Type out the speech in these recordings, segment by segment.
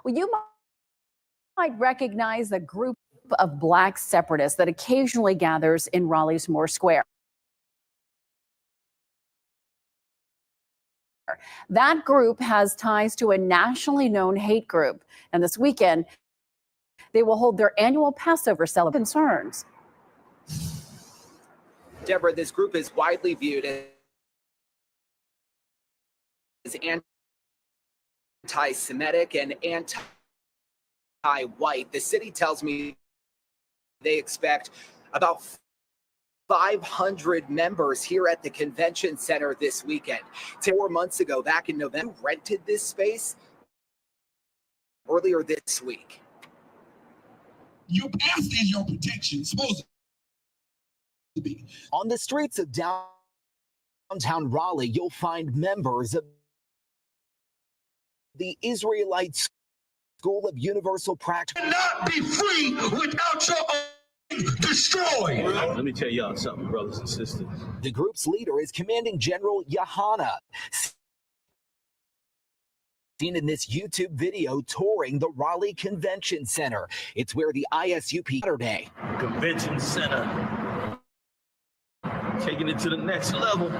Well, you might recognize a group of black separatists that occasionally gathers in Raleigh's Moore Square. That group has ties to a nationally known hate group, and this weekend they will hold their annual Passover celebration. Concerns. Deborah, this group is widely viewed as anti-Semitic and anti-white. The city tells me they expect about 500 members here at the convention center this weekend. 4 months ago, back in November, rented this space earlier this week. Your past is your protection, supposed to be. On the streets of downtown Raleigh, you'll find members of the Israelite School of Universal Practice. Cannot be free without your destroyed. Let me tell y'all something, brothers and sisters. The group's leader is Commanding General YAHANNA, seen in this YouTube video touring the Raleigh Convention Center. It's where the I.S.U.P. Saturday. Convention Center. Taking it to the next level.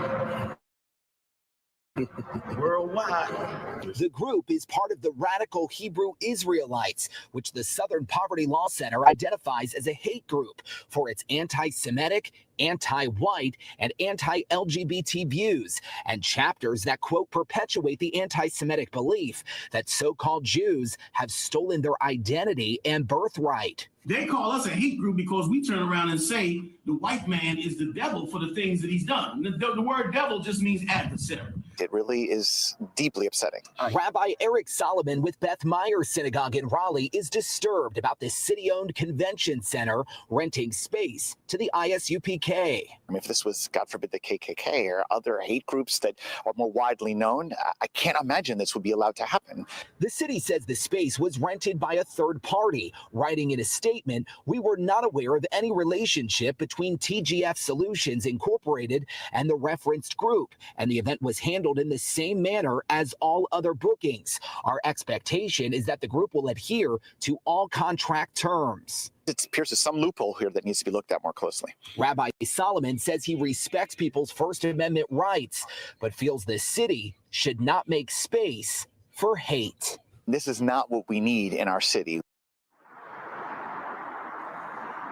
Worldwide. The group is part of the radical Hebrew Israelites, which the Southern Poverty Law Center identifies as a hate group for its anti-Semitic, anti-white, and anti-LGBT views, and chapters that, quote, perpetuate the anti-Semitic belief that so-called Jews have stolen their identity and birthright. They call us a hate group because we turn around and say the white man is the devil for the things that he's done. The word devil just means adversary. It really is deeply upsetting. Rabbi Eric Solomon with Beth Meyer Synagogue in Raleigh is disturbed about this city-owned convention center renting space to the I.S.U.P.K. I mean, if this was, God forbid, the KKK or other hate groups that are more widely known, I can't imagine this would be allowed to happen. The city says the space was rented by a third party, writing in a statement, "We were not aware of any relationship between TGF Solutions Incorporated and the referenced group, and the event was handled in the same manner as all other bookings. Our expectation is that the group will adhere to all contract terms." It appears there's some loophole here that needs to be looked at more closely. Rabbi Solomon says he respects people's First Amendment rights, but feels the city should not make space for hate. This is not what we need in our city.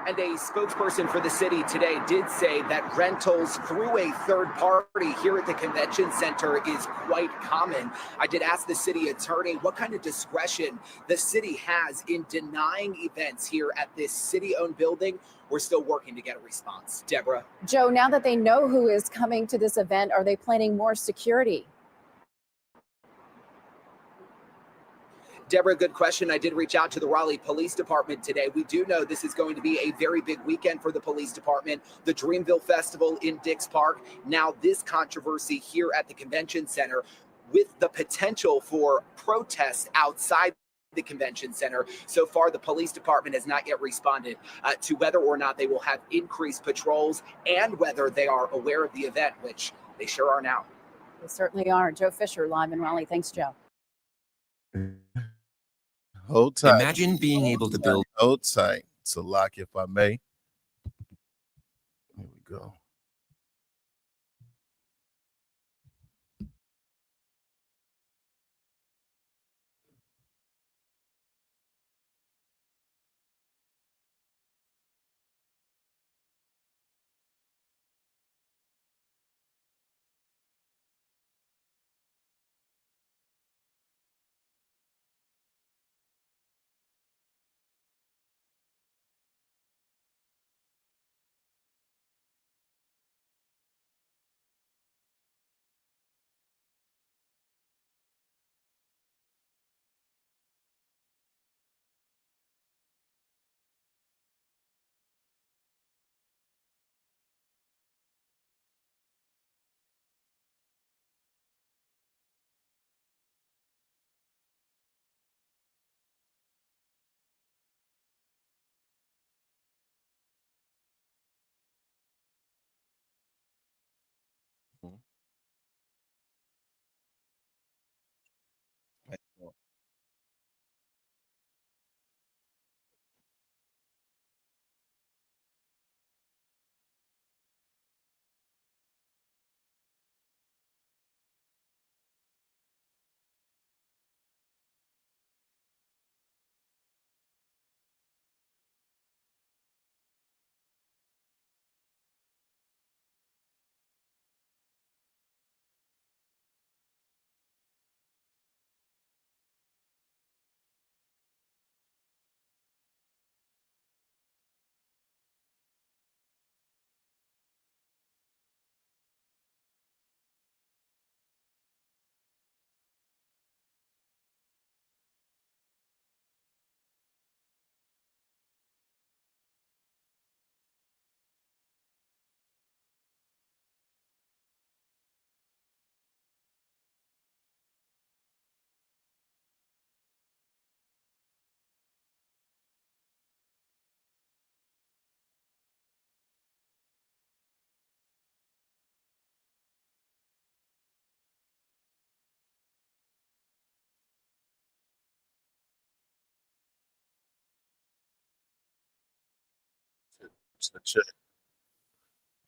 And a spokesperson for the city today did say that rentals through a third party here at the convention center is quite common. I did ask the city attorney what kind of discretion the city has in denying events here at this city-owned building. We're still working to get a response. Deborah. Joe, now that they know who is coming to this event, are they planning more security? Deborah, good question. I did reach out to the Raleigh Police Department today. We do know this is going to be a very big weekend for the police department. The Dreamville Festival in Dix Park. Now this controversy here at the convention center with the potential for protests outside the convention center. So far, the police department has not yet responded to whether or not they will have increased patrols and whether they are aware of the event, which they sure are now. They certainly are. Joe Fisher, live in Raleigh. Thanks, Joe. Hold tight. Imagine being able to build. Hold tight. So lock, if I may. Here we go.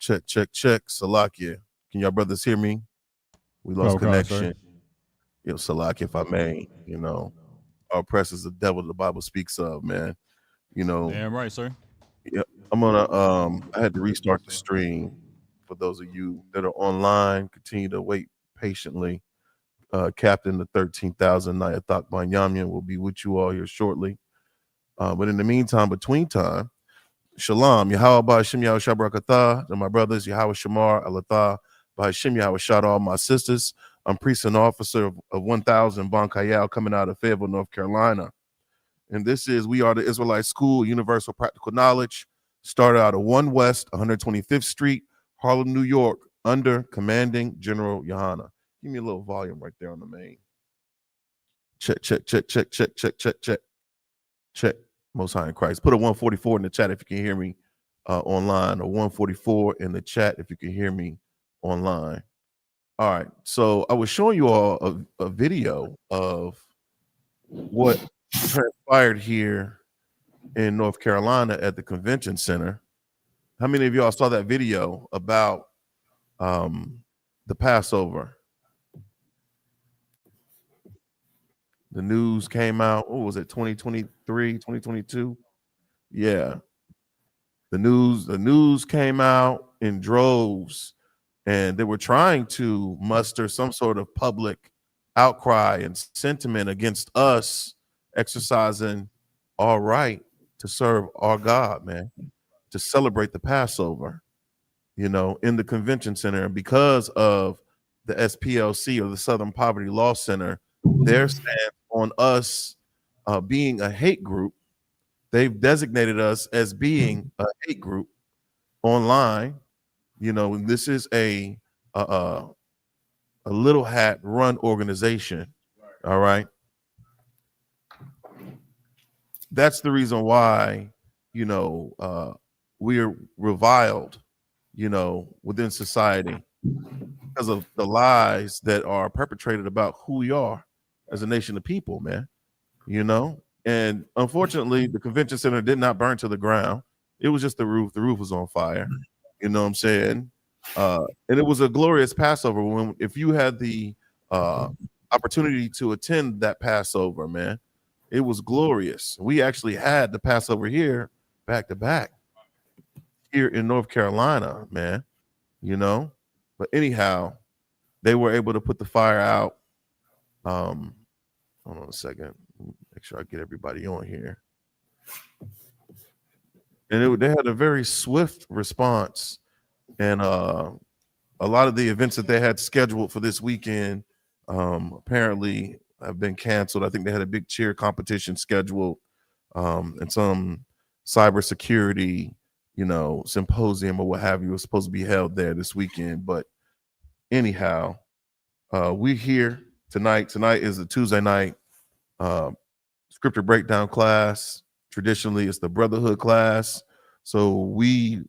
Check. Salakia. Can y'all brothers hear me? We lost connection. Yo, Salakia, if I may, our oppressor is the devil the Bible speaks of, man. Damn right, sir. Yeah, I'm gonna I had to restart the stream. For those of you that are online, continue to wait patiently. Captain the 13,000 NAYATHAQ BANYAMYAN will be with you all here shortly. But in the meantime, between time, Shalom, Yahweh Ba'Hashem Yahweh Shabrakatah, and my brothers, Yahweh Shamar, Alatah, Ba'Hashem Yahweh Shad, all my sisters. I'm priest and officer of 1000 Bon Kayal coming out of Fayetteville, North Carolina. And we are the Israelite School, Universal Practical Knowledge, started out of 1 West, 125th Street, Harlem, New York, under Commanding General YAHANNA. Give me a little volume right there on the main. Check. Most High in Christ. Put a 144 in the chat if you can hear me online, or 144 in the chat if you can hear me online. All right. So I was showing you all a video of what transpired here in North Carolina at the convention center. How many of y'all saw that video about the Passover? The news came out. What was it? 2023, 2022? Yeah. The news came out in droves, and they were trying to muster some sort of public outcry and sentiment against us exercising our right to serve our God, man, to celebrate the Passover, in the convention center. And because of the SPLC, or the Southern Poverty Law Center, their stance on us being a hate group, they've designated us as being a hate group online. And this is a little hat run organization. All right. That's the reason why, we're reviled, within society, because of the lies that are perpetrated about who we are as a nation of people, man. And unfortunately, the convention center did not burn to the ground. It was just the roof. The roof was on fire. You know what I'm saying? And it was a glorious Passover. If you had the opportunity to attend that Passover, man, it was glorious. We actually had the Passover here back to back here in North Carolina, man. But anyhow, they were able to put the fire out. Hold on a second. Make sure I get everybody on here. And they had a very swift response. And a lot of the events that they had scheduled for this weekend apparently have been canceled. I think they had a big cheer competition scheduled, and some cybersecurity, symposium or what have you was supposed to be held there this weekend. But anyhow, we're here tonight. Tonight is a Tuesday night scripture breakdown class. Traditionally, it's the brotherhood class. So we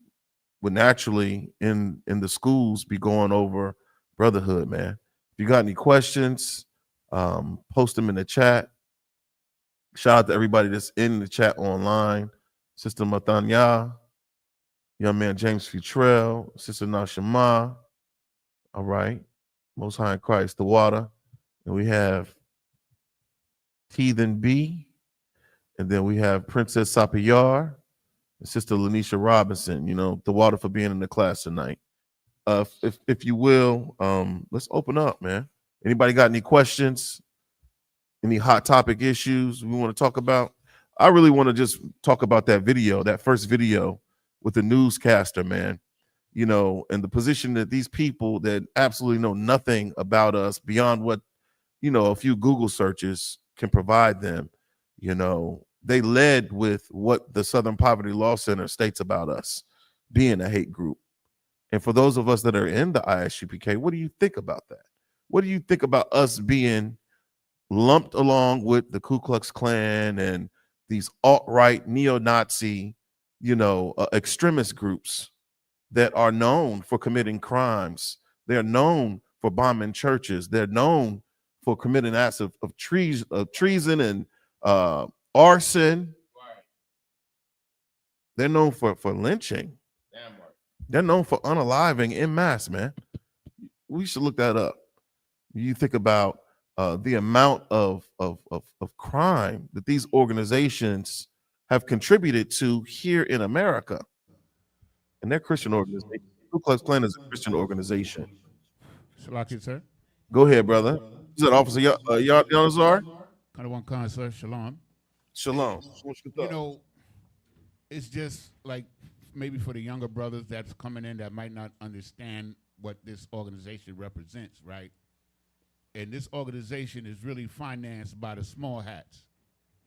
would naturally in the schools be going over brotherhood, man. If you got any questions, post them in the chat. Shout out to everybody that's in the chat online. Sister Mathanya, young man James Futrell, Sister Nashima. All right. Most High in Christ, the water. And we have Heathen B. And then we have Princess Sapiyar and Sister Lanisha Robinson, the water, for being in the class tonight. If you will, let's open up, man. Anybody got any questions? Any hot topic issues we want to talk about? I really want to just talk about that video, that first video with the newscaster, man. And the position that these people that absolutely know nothing about us beyond what, a few Google searches can provide them, they led with what the Southern Poverty Law Center states about us being a hate group. And for those of us that are in the I.S.U.P.K, what do you think about that? What do you think about us being lumped along with the Ku Klux Klan and these alt-right neo-Nazi, extremist groups that are known for committing crimes? They're known for bombing churches. They're known for committing acts of treason and arson. They're known for lynching. Damn right. They're known for unaliving en masse, man. We should look that up. You think about the amount of crime that these organizations have contributed to here in America. And they're Christian organizations. Ku Klux Klan is a Christian organization. Shalaki, sir. Go ahead, brother. Is that Officer YAHANNA? Kind of one con, sir. Shalom. Shalom. You know, it's just like maybe for the younger brothers that's coming in that might not understand what this organization represents, right? And this organization is really financed by the small hats.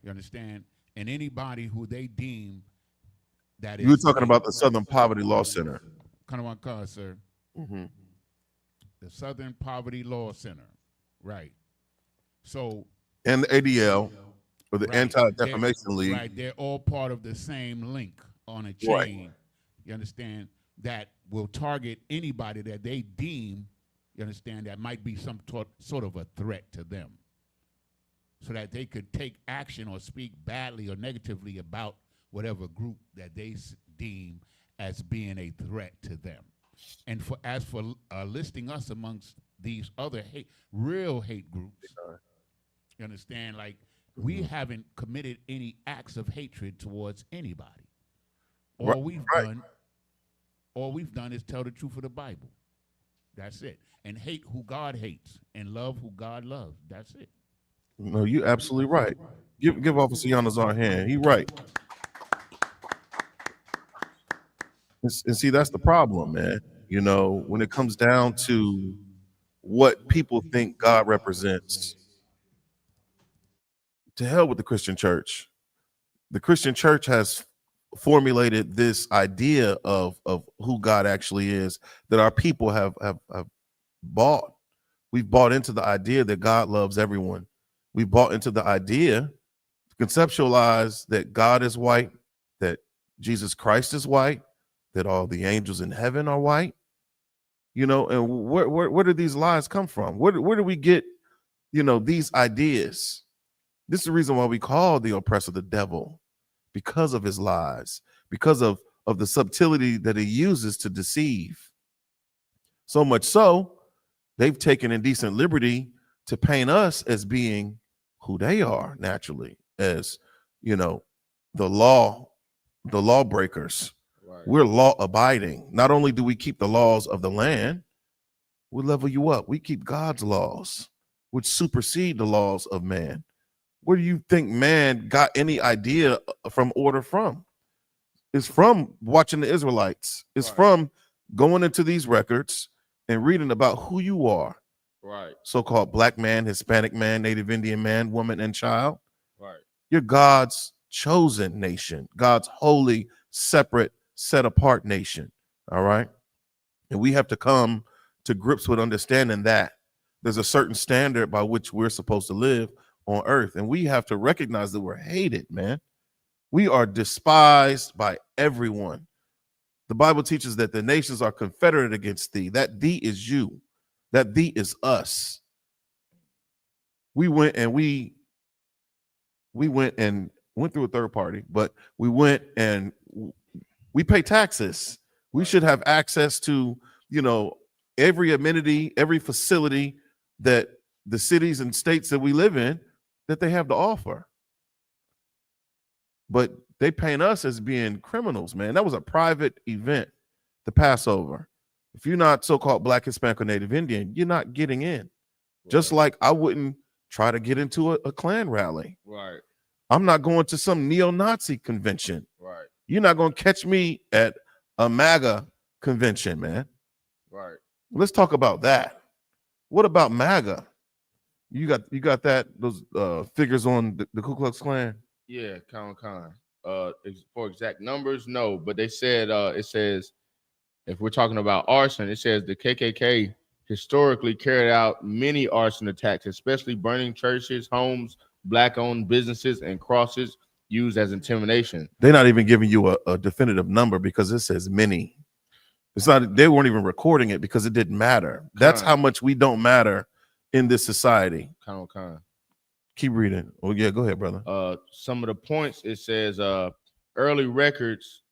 You understand? And anybody who they deem that is. You were talking about the Southern Poverty Law Center. Kind of one con, sir. Mm-hmm. The Southern Poverty Law Center, right? So. And the ADL, or the Right. Anti-Defamation League. Right, they're all part of the same link on a chain. Right. You understand? That will target anybody that they deem, you understand, that might be some sort of a threat to them, so that they could take action or speak badly or negatively about whatever group that they deem as being a threat to them. And as for listing us amongst these other real hate groups, you understand, like, we haven't committed any acts of hatred towards anybody. All we've done is tell the truth of the Bible. That's it. And hate who God hates and love who God loves. That's it. No, you're absolutely right. Give Officer YAHANNA a hand. He's right. And see, that's the problem, man. You know, when it comes down to what people think God represents, to hell with the Christian church. The Christian church has formulated this idea of who God actually is that our people have bought. We've bought into the idea that God loves everyone. We bought into the idea, conceptualize that God is white, that Jesus Christ is white, that all the angels in heaven are white. You know, and where do these lies come from? Where do we get, you know, these ideas? This is the reason why we call the oppressor the devil, because of his lies, because of the subtlety that he uses to deceive. So much so, they've taken indecent liberty to paint us as being who they are naturally, as, you know, the lawbreakers. Right. We're law abiding. Not only do we keep the laws of the land, we level you up. We keep God's laws, which supersede the laws of man. Where do you think man got any idea from order from? It's from watching the Israelites. It's from going into these records and reading about who you are. Right. So-called black man, Hispanic man, Native Indian man, woman, and child. Right. You're God's chosen nation, God's holy, separate, set apart nation. All right. And we have to come to grips with understanding that there's a certain standard by which we're supposed to live on earth. And we have to recognize that we're hated, man. We are despised by everyone. The Bible teaches that the nations are confederate against thee. That thee is you. That thee is us. We went through a third party, but we went and we pay taxes. We should have access to, you know, every amenity, every facility that the cities and states that we live in that they have to offer. But they paint us as being criminals, man. That was a private event, the Passover. If you're not so-called Black, Hispanic, or Native Indian, you're not getting in. Right. Just like I wouldn't try to get into a Klan rally. Right. I'm not going to some neo-Nazi convention. Right. You're not going to catch me at a MAGA convention, man. Right. Let's talk about that. What about MAGA? You got that those figures on the Ku Klux Klan? Yeah, for exact numbers, no, but they said it says if we're talking about arson, it says the KKK historically carried out many arson attacks, especially burning churches, homes, Black-owned businesses, and crosses used as intimidation. They're not even giving you a definitive number because it says many. It's not. They weren't even recording it because it didn't matter. That's how much we don't matter in this society. Keep reading. Oh yeah, go ahead, brother. Some of the points it says early records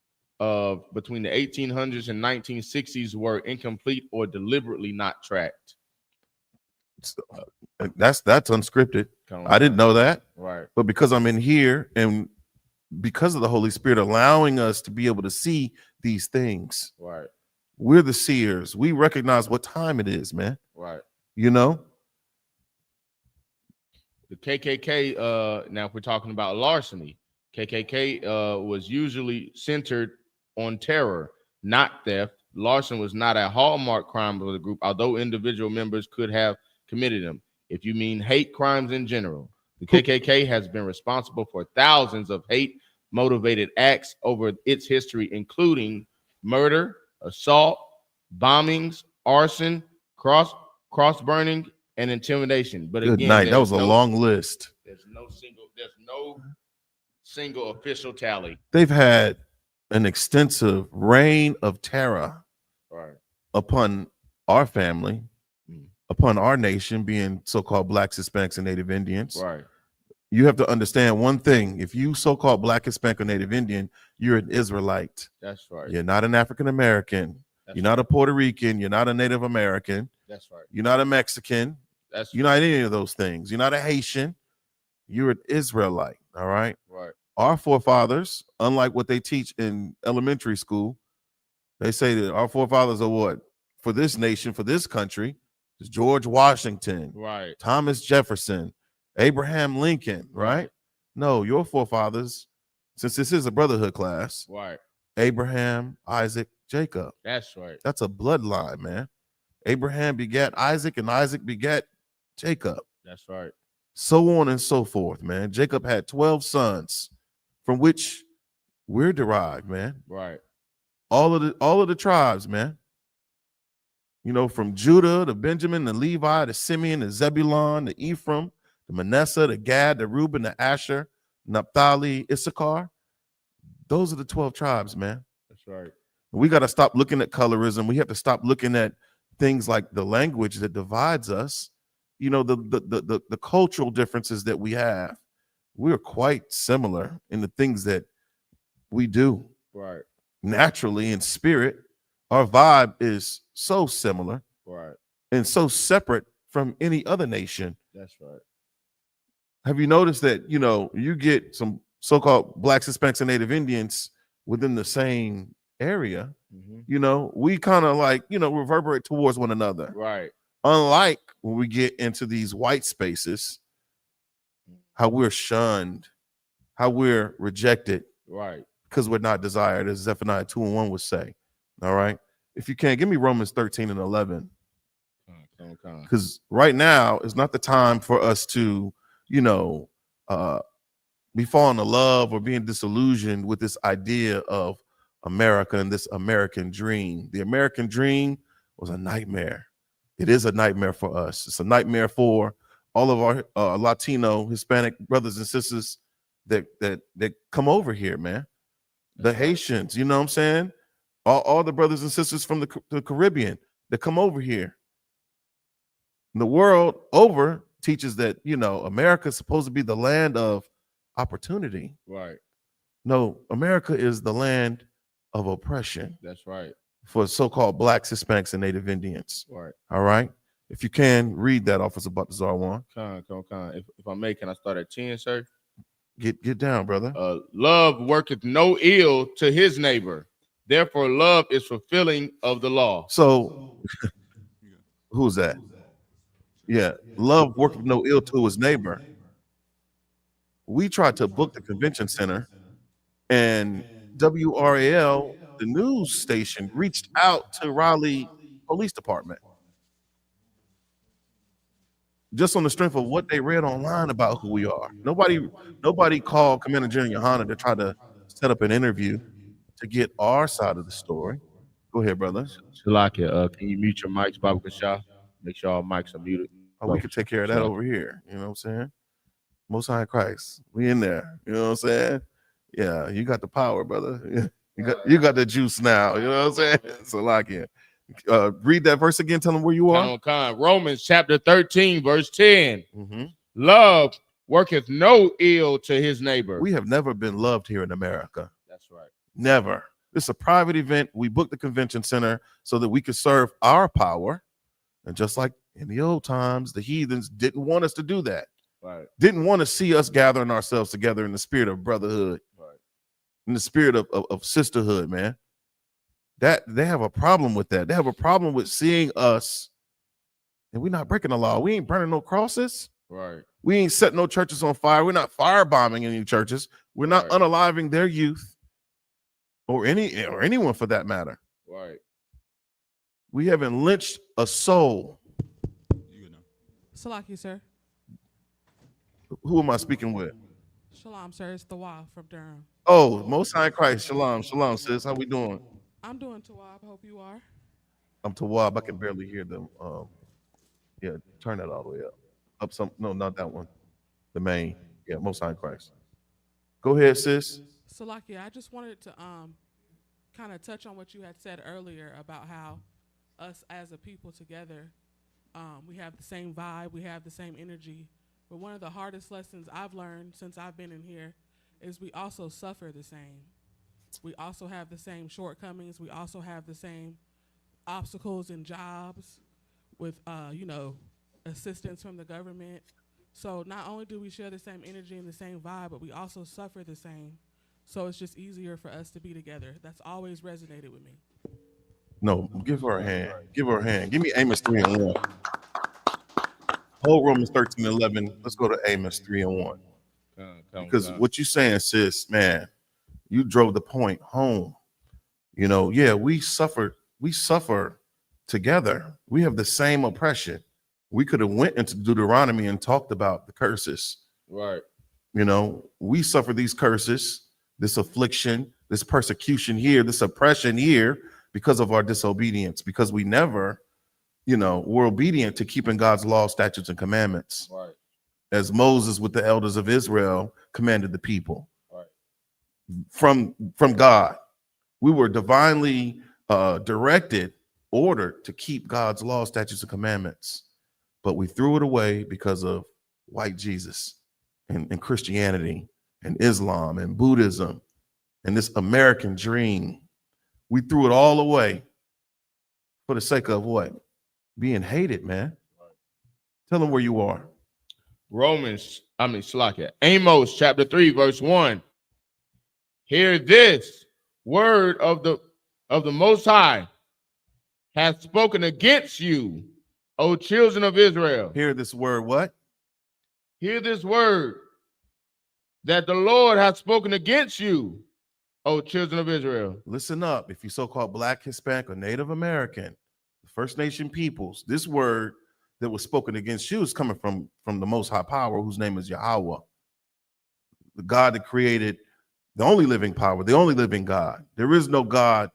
between the 1800s and 1960s were incomplete or deliberately not tracked. That's unscripted. I didn't know that. Right. But because I'm in here and because of the Holy Spirit allowing us to be able to see these things, Right. we're the seers. We recognize what time it is, man. Right. You know? The KKK, now if we're talking about larceny, KKK was usually centered on terror, not theft. Larceny was not a hallmark crime of the group, although individual members could have committed them. If you mean hate crimes in general, the KKK has been responsible for thousands of hate-motivated acts over its history, including murder, assault, bombings, arson, cross burning, and intimidation. But Good again, night. That was a long list. There's no single official tally. They've had an extensive reign of terror Right. upon our family, upon our nation, being so-called Blacks, Hispanics, and Native Indians. Right. You have to understand one thing. If you so-called Black, Hispanic, or Native Indian, you're an Israelite. That's right. You're not an African American. You're not a Puerto Rican. You're not a Native American. That's right. You're not a Mexican. You're not any of those things. You're not a Haitian. You're an Israelite. All right. Right. Our forefathers, unlike what they teach in elementary school, they say that our forefathers are what? For this nation, for this country, is George Washington, right? Thomas Jefferson, Abraham Lincoln, right? No, your forefathers, since this is a brotherhood class, right? Abraham, Isaac, Jacob. That's right. That's a bloodline, man. Abraham begat Isaac, and Isaac begat Jacob. That's right. So on and so forth, man. Jacob had 12 sons, from which we're derived, man. Right. All of the tribes, man. You know, from Judah to Benjamin to Levi to Simeon to Zebulun to Ephraim to Manasseh to Gad to Reuben to Asher, Naphtali, Issachar. Those are the 12 tribes, man. That's right. We got to stop looking at colorism. We have to stop looking at things like the language that divides us. You know, the cultural differences that we have. We're quite similar in the things that we do. Right. Naturally, in spirit, our vibe is so similar. Right. And so separate from any other nation. That's right. Have you noticed that, you know, you get some so-called Blacks, Hispanics, and Native Indians within the same area? Mm-hmm. You know, we kind of like, you know, reverberate towards one another. Right. Unlike when we get into these white spaces, how we're shunned, how we're rejected. Right. Because we're not desired, as Zephaniah 2:1 would say. All right. If you can, give me Romans 13:11. Because right now is not the time for us to, you know, be falling in love or being disillusioned with this idea of America and this American dream. The American dream was a nightmare. It is a nightmare for us. It's a nightmare for all of our Latino, Hispanic brothers and sisters that come over here, man. The Haitians, you know what I'm saying? All the brothers and sisters from the Caribbean that come over here. The world over teaches that, you know, America is supposed to be the land of opportunity. Right. No, America is the land of oppression. That's right. For so-called Blacks, Hispanics, and Native Indians. Right. All right. If you can, read that, Officer Baltazar one. If I may, can I start at 10, sir? Get down, brother. Love worketh no ill to his neighbor. Therefore, love is fulfilling of the law. So who's that? Yeah. Love worketh no ill to his neighbor. We tried to book the convention center, and WRAL, the news station, reached out to Raleigh Police Department just on the strength of what they read online about who we are. Nobody called Commander General YAHANNA to try to set up an interview to get our side of the story. Go ahead, brother. Shalakia, can you mute your mics, Baba Kasha? Make sure all mics are muted. Oh, we could take care of that over here. You know what I'm saying? Most High Christ, we in there. You know what I'm saying? Yeah, you got the power, brother. You got the juice now. You know what I'm saying? Shalakia. Read that verse again. Tell them where you are. Romans chapter 13, verse 10. Mm-hmm. Love worketh no ill to his neighbor. We have never been loved here in America. That's right. Never. It's a private event. We booked the convention center so that we could serve our power. And just like in the old times, the heathens didn't want us to do that. Right. Didn't want to see us gathering ourselves together in the spirit of brotherhood, Right. in the spirit of sisterhood, man. That they have a problem with that. They have a problem with seeing us, and we're not breaking the law. We ain't burning no crosses. Right. We ain't setting no churches on fire. We're not firebombing any churches. We're not Right. unaliving their youth or anyone for that matter. Right. We haven't lynched a soul. Salaki, sir. Who am I speaking with? Shalom, sir. It's the Wa from Durham. Oh, Most High in Christ. Shalom. Shalom, sis. How we doing? I'm doing Tawab. Hope you are. I'm Tawab. I can barely hear them. Yeah, turn that all the way up. Up some. No, not that one. The main. Yeah, Most High in Christ. Go ahead, sis. Salaki, I just wanted to kind of touch on what you had said earlier about how us as a people together, we have the same vibe, we have the same energy. But one of the hardest lessons I've learned since I've been in here is we also suffer the same. We also have the same shortcomings. We also have the same obstacles in jobs with, assistance from the government. So not only do we share the same energy and the same vibe, but we also suffer the same. So it's just easier for us to be together. That's always resonated with me. No, give her a hand. Give her a hand. Give me Amos 3:1. Hold Romans 13:11. Let's go to Amos 3:1. Because what you saying, sis, man, you drove the point home. Yeah, we suffer together. We have the same oppression. We could have went into Deuteronomy and talked about the curses. Right. We suffer these curses, this affliction, this persecution here, this oppression here because of our disobedience, because we never, were obedient to keeping God's law, statutes, and commandments. Right. As Moses with the elders of Israel commanded the people. Right. From God. We were divinely ordered to keep God's law, statutes, and commandments. But we threw it away because of white Jesus and Christianity and Islam and Buddhism and this American dream. We threw it all away for the sake of what? Being hated, man. Tell them where you are. Amos chapter 3, verse 1. Hear this word of the Most High hath spoken against you, O children of Israel. Hear this word, what? Hear this word that the Lord hath spoken against you, O children of Israel. Listen up, if you so-called Black, Hispanic, or Native American, First Nation peoples, this word that was spoken against you is coming from the Most High Power, whose name is Yahweh, the God that created the only living power, the only living God. There is no God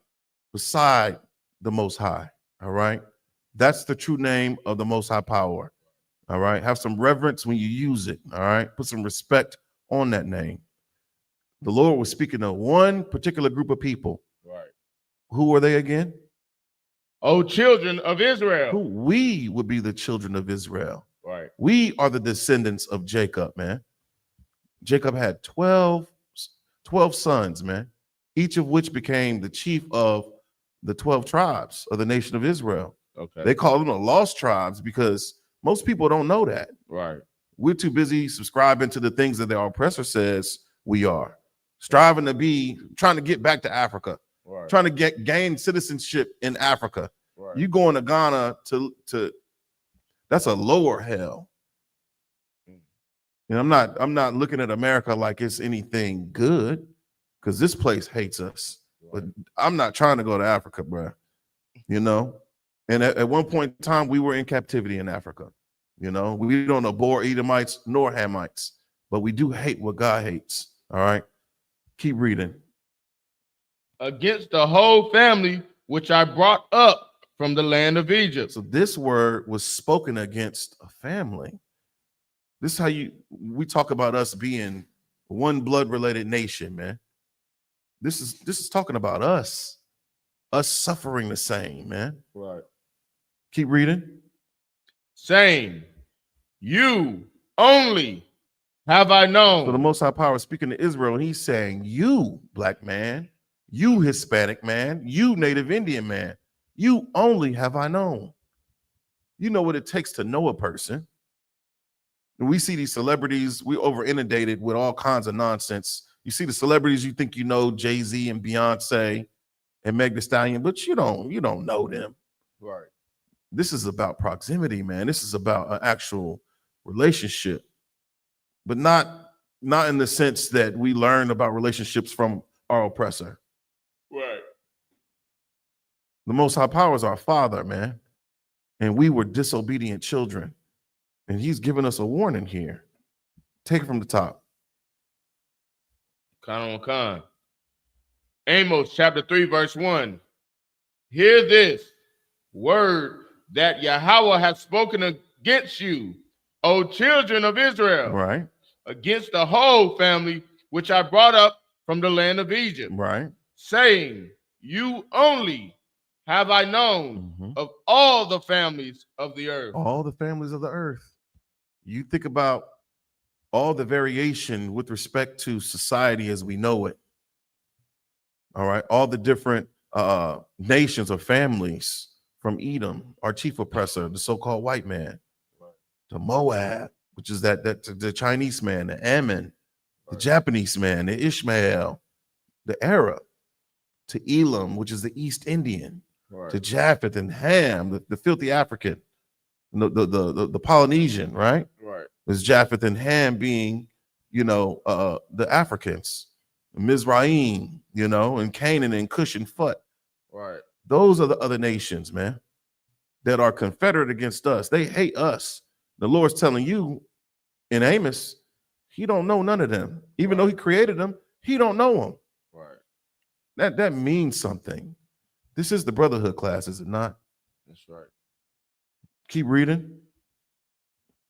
beside the Most High, all right? That's the true name of the Most High Power, all right? Have some reverence when you use it, all right? Put some respect on that name. The Lord was speaking to one particular group of people. Right. Who are they again? O children of Israel. Who? We would be the children of Israel. Right. We are the descendants of Jacob, man. Jacob had 12 sons, man, each of which became the chief of the 12 tribes of the nation of Israel. Okay. They call them the lost tribes because most people don't know that. Right. We're too busy subscribing to the things that their oppressor says we are. Trying to get back to Africa. Right. Trying to gain citizenship in Africa. Right. You going to Ghana to that's a lower hell. And I'm not looking at America like it's anything good, because this place hates us. But I'm not trying to go to Africa, bro. And at one point in time, we were in captivity in Africa. We don't abhor Edomites nor Hamites, but we do hate what God hates. All right. Keep reading. Against the whole family which I brought up from the land of Egypt. So this word was spoken against a family. This is how we talk about us being one blood related nation, man. This is talking about us suffering the same, man. Right. Keep reading. Saying, you only have I known. So the Most High Power is speaking to Israel, and he's saying, you, black man, You Hispanic man, you Native Indian man, you only have I known. You know what it takes to know a person. And we see these celebrities, we over inundated with all kinds of nonsense. You see the celebrities you think you know, Jay-Z and Beyonce and Meg Thee Stallion, but you don't know them. Right. This is about proximity, man. This is about an actual relationship, but not in the sense that we learn about relationships from our oppressor. Right. The Most High Power is our Father, man, and we were disobedient children, and He's given us a warning here. Take it from the top. Con. Amos chapter 3, verse 1. Hear this word that Yahweh has spoken against you, O children of Israel, Right. against the whole family which I brought up from the land of Egypt, Right. saying, you only have I known of all the families of the earth. All the families of the earth. You think about all the variation with respect to society as we know it. All right. All the different nations or families, from Edom, our chief oppressor, the so-called white man, to Moab, which is that the Chinese man, the Ammon, the Japanese man, the Ishmael, the Arab, to Elam, which is the East Indian, to Japheth and Ham, the filthy African, the Polynesian, right? Right. There's Japheth and Ham being, the Africans, Mizraim, and Canaan and Cush and Phut. Right. Those are the other nations, man, that are confederate against us. They hate us. The Lord's telling you in Amos, He don't know none of them. Even though He created them, He don't know them. Right. That means something. This is the brotherhood class, is it not? That's right. Keep reading.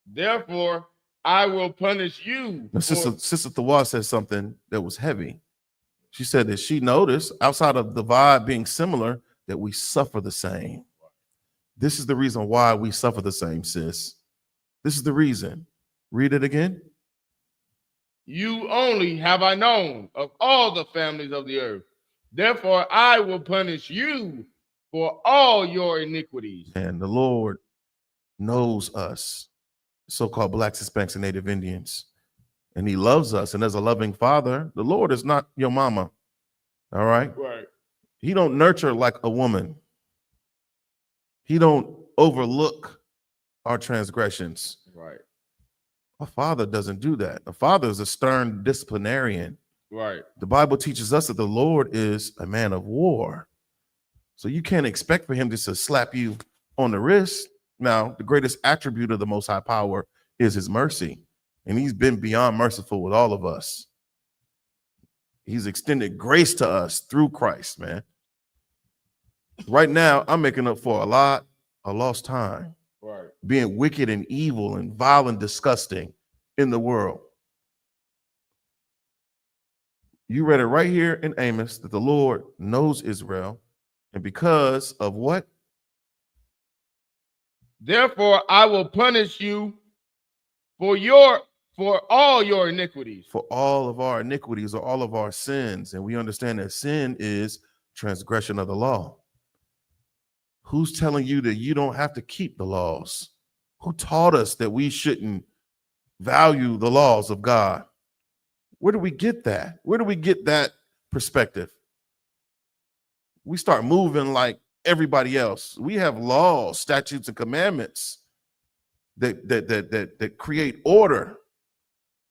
Therefore, I will punish you. Now, Sister Thawa said something that was heavy. She said that she noticed, outside of the vibe being similar, that we suffer the same. This is the reason why we suffer the same, sis. This is the reason. Read it again. You only have I known of all the families of the earth. Therefore, I will punish you for all your iniquities. And the Lord knows us, so-called Blacks, Hispanics, and Native Indians. And He loves us. And as a loving Father, the Lord is not your mama. All right? Right. He don't nurture like a woman. He don't overlook our transgressions. Right. A father doesn't do that. A father is a stern disciplinarian. Right. The Bible teaches us that the Lord is a man of war. So you can't expect for Him just to slap you on the wrist. Now, the greatest attribute of the Most High Power is His mercy. And He's been beyond merciful with all of us. He's extended grace to us through Christ, man. Right now, I'm making up for a lot of lost time. Right. Being wicked and evil and vile and disgusting in the world. You read it right here in Amos that the Lord knows Israel. And because of what? Therefore, I will punish you for all your iniquities. For all of our iniquities or all of our sins. And we understand that sin is transgression of the law. Who's telling you that you don't have to keep the laws? Who taught us that we shouldn't value the laws of God? Where do we get that? Where do we get that perspective? We start moving like everybody else. We have laws, statutes, and commandments that create order.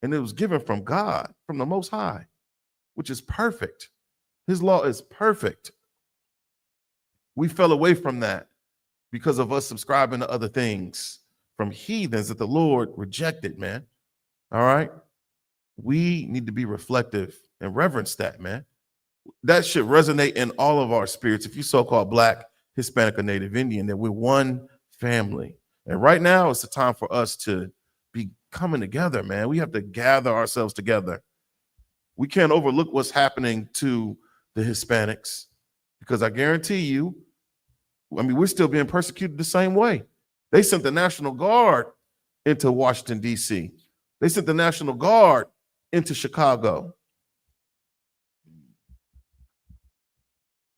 And it was given from God, from the Most High, which is perfect. His law is perfect. We fell away from that because of us subscribing to other things from heathens that the Lord rejected, man. All right? We need to be reflective and reverence that, man. That should resonate in all of our spirits. If you so-called Black, Hispanic, or Native Indian, that we're one family. And right now, it's the time for us to be coming together, man. We have to gather ourselves together. We can't overlook what's happening to the Hispanics because I guarantee you, we're still being persecuted the same way. They sent the National Guard into Washington, D.C. They sent the National Guard into Chicago.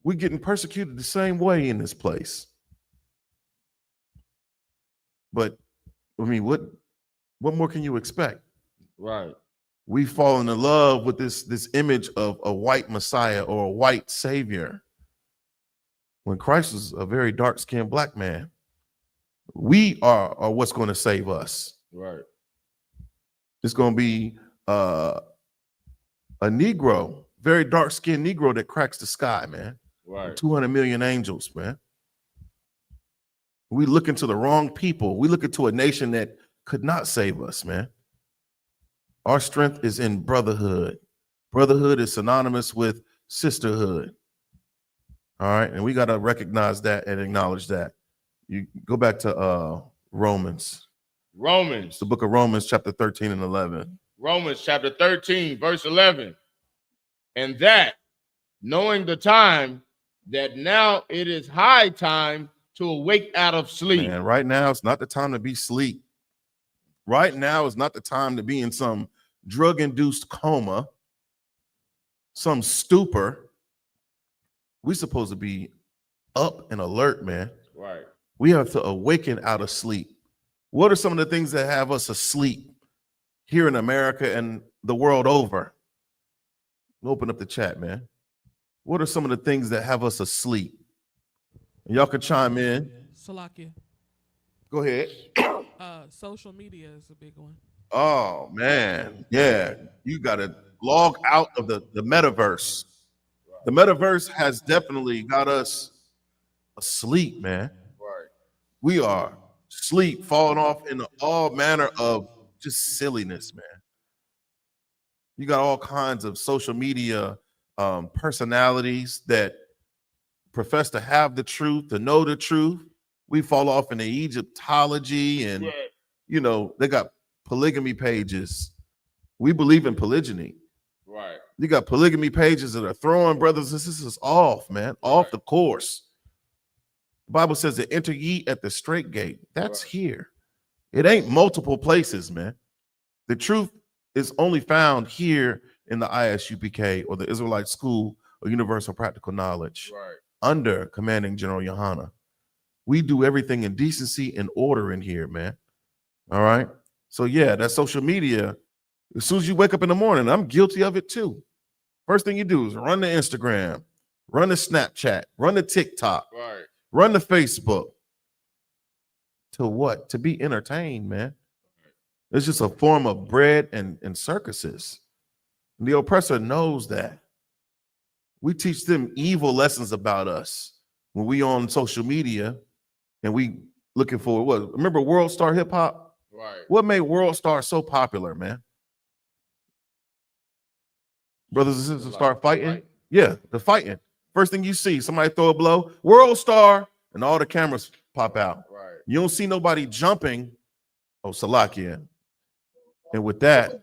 We getting persecuted the same way in this place. But I mean, what more can you expect? Right. We've fallen in love with this image of a white Messiah or a white savior, when Christ is a very dark-skinned black man. We are what's going to save us. Right. It's going to be a Negro, very dark-skinned Negro that cracks the sky, man. Right. 200 million angels, man. We look into the wrong people. We look into a nation that could not save us, man. Our strength is in brotherhood. Brotherhood is synonymous with sisterhood. All right, and we got to recognize that and acknowledge that. You go back to Romans. Romans. The book of Romans, chapter 13 and 11. Romans chapter 13, verse 11. And that, knowing the time, that now it is high time to awake out of sleep. And right now, it's not the time to be asleep. Right now is not the time to be in some drug-induced coma, some stupor. We're supposed to be up and alert, man. Right. We have to awaken out of sleep. What are some of the things that have us asleep here in America and the world over? Open up the chat, man. What are some of the things that have us asleep? And y'all can chime in. Salakia. Go ahead. Social media is a big one. Oh, man. Yeah. You got to log out of the metaverse. The metaverse has definitely got us asleep, man. Right. We are asleep, falling off into all manner of just silliness, man. You got all kinds of social media personalities that profess to have the truth, to know the truth. We fall off into Egyptology and, you know, they got polygamy pages. We believe in polygyny. Right. You got polygamy pages that are throwing brothers and sisters off, man, off the course. The Bible says that enter ye at the straight gate. That's here. It ain't multiple places, man. The truth is only found here in the I.S.U.P.K. or the Israelite School of Universal Practical Knowledge, under Commanding General YAHANNA. We do everything in decency and order in here, man. All right. So yeah, that social media, as soon as you wake up in the morning, I'm guilty of it too. First thing you do is run the Instagram, run the Snapchat, run the TikTok, run the Facebook. To what? To be entertained, man. It's just a form of bread and circuses. And the oppressor knows that. We teach them evil lessons about us when we on social media and we looking for what? Remember World Star Hip Hop? Right. What made World Star so popular, man? Brothers and sisters start fighting. Yeah, the fighting. First thing you see, somebody throw a blow, World Star, and all the cameras pop out. Right. You don't see nobody jumping. Oh, Salakia. And with that,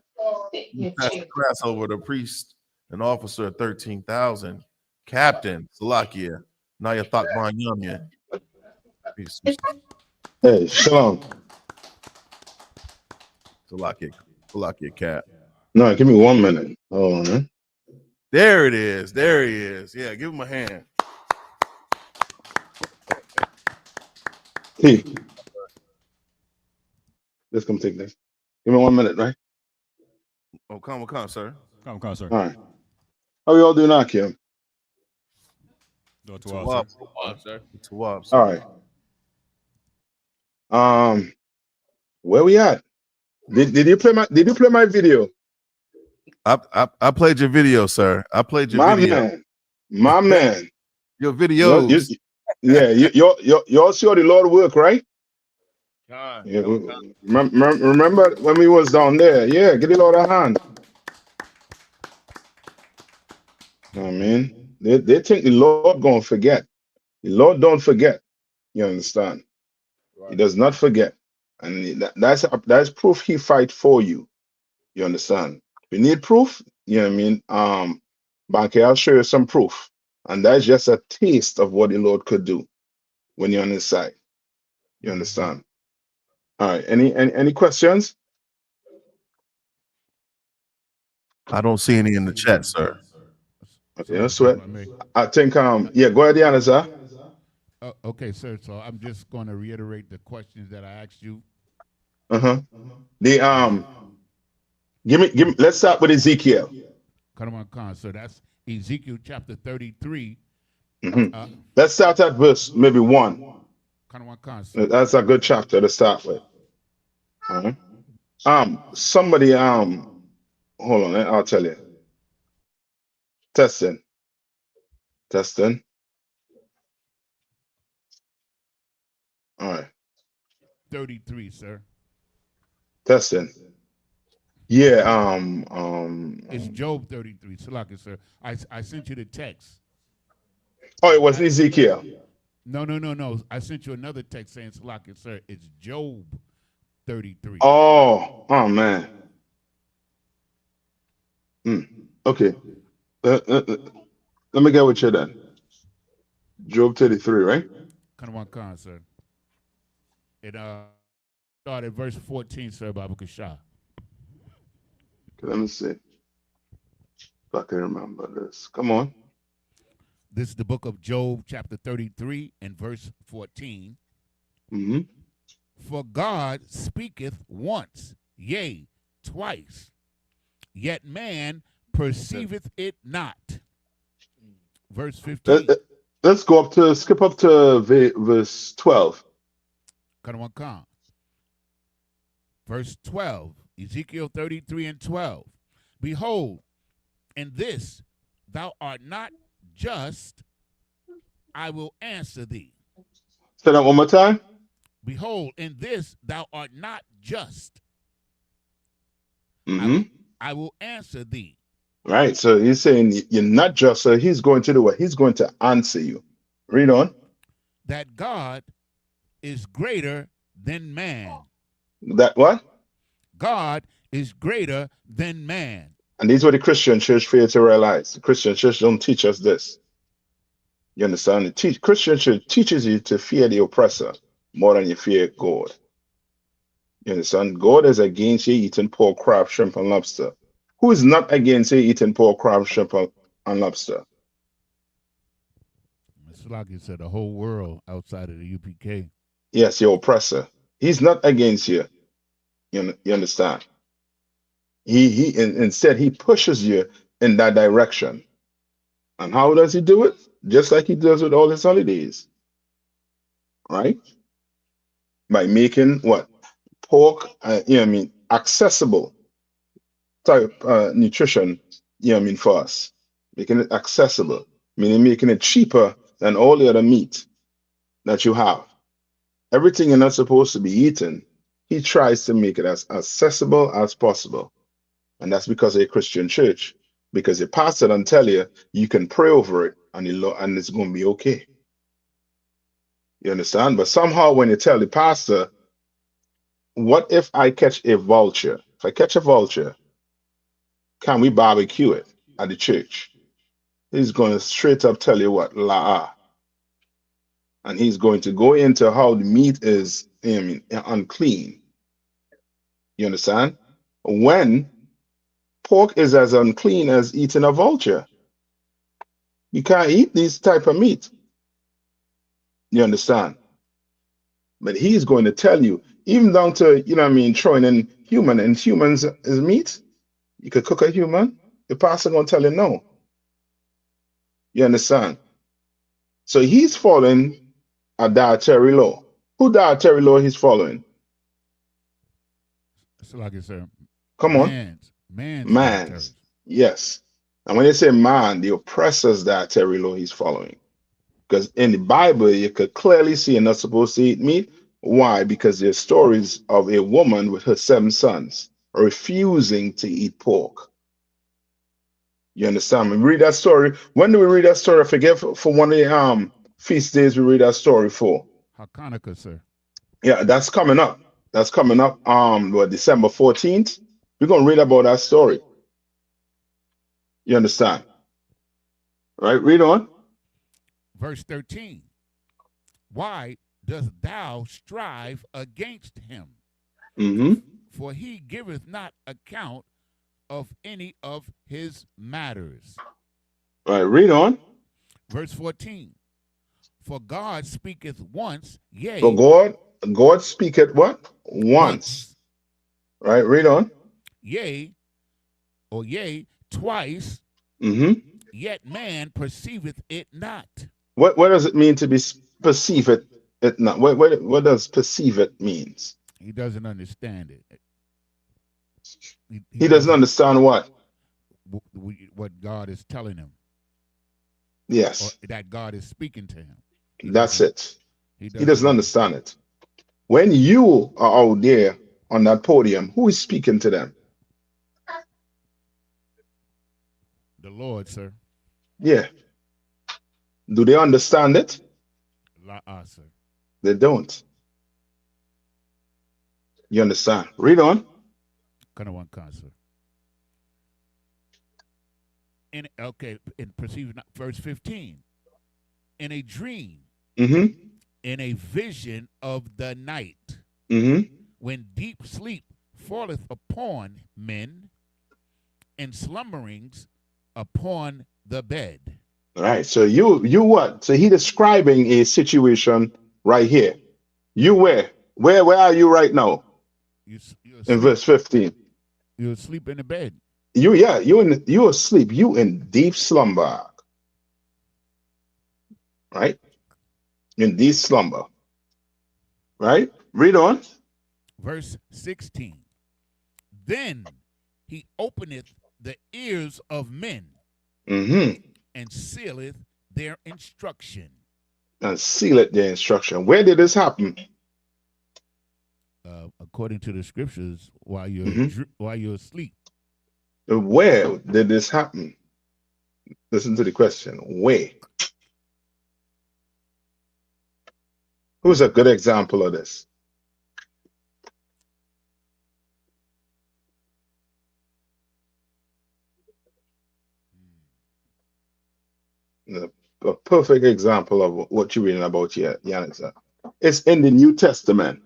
you pass the class over to priest and officer of 13,000, Captain Salakia, NAYATHAQ BANYAMYAN. Peace. Hey, shalom. Salakia Cap. No, give me 1 minute. Hold on, man. There it is. There he is. Yeah, give him a hand. T. Let's come take this. Give me 1 minute, right? Oh, come, sir. Come, sir. All right. How we all doing now, Kim? Tawab, sir. All right. Where we at? Did you play my video? I played your video, sir. I played your video. My man. Your videos. You all saw the Lord work, right? Yeah, remember when we was down there? Yeah, give the Lord a hand. I mean, they think the Lord gonna forget. The Lord don't forget. You understand? Right. He does not forget, and that's proof He fight for you. You understand? If you need proof, you know what I mean. Banky, I'll show you some proof, and that's just a taste of what the Lord could do when you're on His side. You understand? All right. Any questions? I don't see any in the chat, sir. Okay, no sweat. I think yeah, go ahead, Yana, sir. Okay, sir. So I'm just going to reiterate the questions that I asked you. The give me. Let's start with Ezekiel. Come on, so that's Ezekiel chapter 33. Let's start at verse maybe 1. Come on, That's a good chapter to start with. Somebody hold on, I'll tell you. Testing. 33, sir. Testing. Yeah. It's Job 33. Salaki, sir. I sent you the text. Oh, it was Ezekiel. No. I sent you another text saying, Salaki, sir, it's Job 33. Oh man. Okay. Let me get with you then. Job 33, right? Come on, sir. It started verse 14, sir, Babu Kasha. Okay, let me see if I can remember this. Come on. This is the book of Job, chapter 33, and verse 14. For God speaketh once, yea, twice, yet man perceiveth it not. Verse 15. Let's skip up to verse 12. Verse 12, Ezekiel 33 and 12. Behold, in this thou art not just, I will answer thee. Say that one more time. Behold, in this thou art not just. I will answer thee. Right. So he's saying you're not just, so he's going to do what? He's going to answer you. Read on. That God is greater than man. That what? God is greater than man. And these are what the Christian church fail to realize. The Christian church don't teach us this. You understand? The Christian church teaches you to fear the oppressor more than you fear God. You understand? God is against you eating pork, crab, shrimp, and lobster. Who is not against you eating pork, crab, shrimp, and lobster? It's like you said, the whole world outside of the UPK. Yes, your oppressor. He's not against you. You understand? Instead he pushes you in that direction. And how does he do it? Just like he does with all his holidays. Right? By making what? Pork, accessible type nutrition, for us. Making it accessible, meaning making it cheaper than all the other meat that you have. Everything you're not supposed to be eating, he tries to make it as accessible as possible. And that's because of a Christian church. Because your pastor don't tell you, you can pray over it and it's going to be okay. You understand? But somehow when you tell the pastor, what if I catch a vulture? If I catch a vulture, can we barbecue it at the church? He's going to straight up tell you what, la. And he's going to go into how the meat is unclean. You understand? When pork is as unclean as eating a vulture. You can't eat this type of meat. You understand? But he's going to tell you, even down to, throwing in human, and humans is meat. You could cook a human. The pastor going to tell you no. You understand? So he's following a dietary law. Who dietary law he's following? So like I said, come on. Man's. Yes. And when they say man, the oppressor's dietary law he's following. Because in the Bible, you could clearly see you're not supposed to eat meat. Why? Because there's stories of a woman with her 7 sons refusing to eat pork. You understand? We read that story. When do we read that story? I forget, for one of the feast days we read that story for. Hanukkah, sir. Yeah, that's coming up. That's coming up December 14th. We're going to read about that story. You understand? Right? Read on. Verse 13. Why dost thou strive against him? For he giveth not account of any of his matters. All right, read on. Verse 14. For God speaketh once, yea. For God speaketh what? Once. Right, read on. Yea, or yea, twice, yet man perceiveth it not. What does it mean to be perceive it not? What does perceive it means? He doesn't understand it. He doesn't understand what? What God is telling him. Yes. Or that God is speaking to him. That's it. He doesn't understand it. When you are out there on that podium, who is speaking to them? The Lord, sir. Yeah. Do they understand it? Sir. They don't. You understand? Read on. Kind of one concert. In perceive verse 15. In a dream, in a vision of the night, when deep sleep falleth upon men, and slumberings upon the bed. All right. So you what? So he describing a situation right here. You where? Where are you right now? In verse 15. You're asleep in the bed. You asleep. You in deep slumber. Right? In deep slumber. Right? Read on. Verse 16. Then he openeth the ears of men, and sealeth their instruction. And sealeth their instruction. Where did this happen? According to the scriptures, while you're asleep. Where did this happen? Listen to the question. Where? Who's a good example of this? A perfect example of what you're reading about here, Yannick. It's in the New Testament.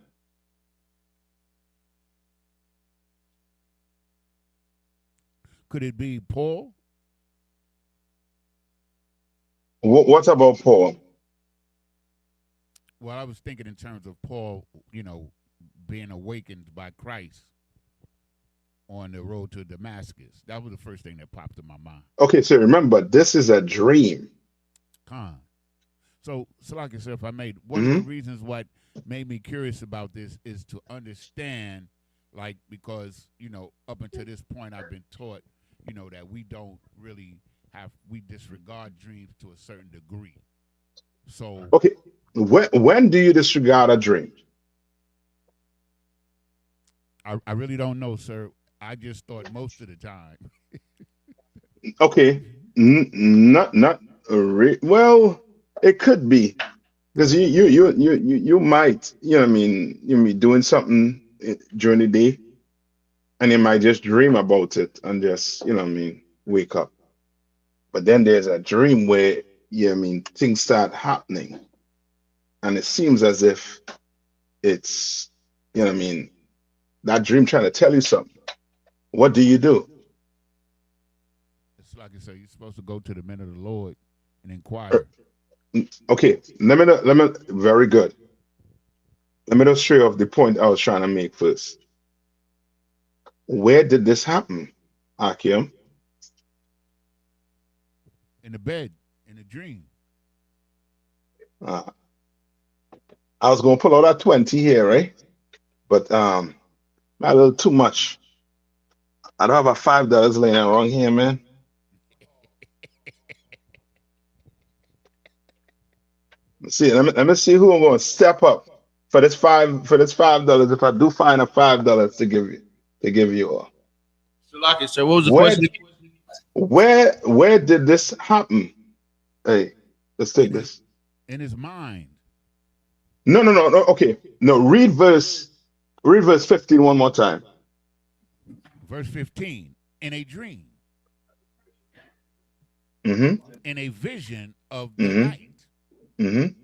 Could it be Paul? What about Paul? Well, I was thinking in terms of Paul, being awakened by Christ on the road to Damascus. That was the first thing that popped in my mind. Okay, so remember, this is a dream. So like I said, if I made one of the reasons what made me curious about this is to understand, because up until this point I've been taught, that we don't really we disregard dreams to a certain degree. So okay, when do you disregard a dream? I really don't know, sir. I just thought most of the time. Okay, well, it could be because you might you be doing something during the day, and you might just dream about it and just wake up. But then there's a dream where things start happening, and it seems as if it's that dream trying to tell you something. What do you do? It's like I say, you're supposed to go to the men of the Lord and inquire. Okay, let me very good. Let me just show you off the point I was trying to make first. Where did this happen, Akim? In the bed, in a dream. I was gonna pull out that 20 here, right? But a little too much. I don't have a $5 laying around here, man. Let me see who I'm gonna step up for this $5. If I do find a $5 to give you all. So, like I said, what was the question? Where did this happen? Hey, let's take this. In his mind. No. Okay. No, read verse 15 one more time. Verse 15. In a dream. In a vision of the night.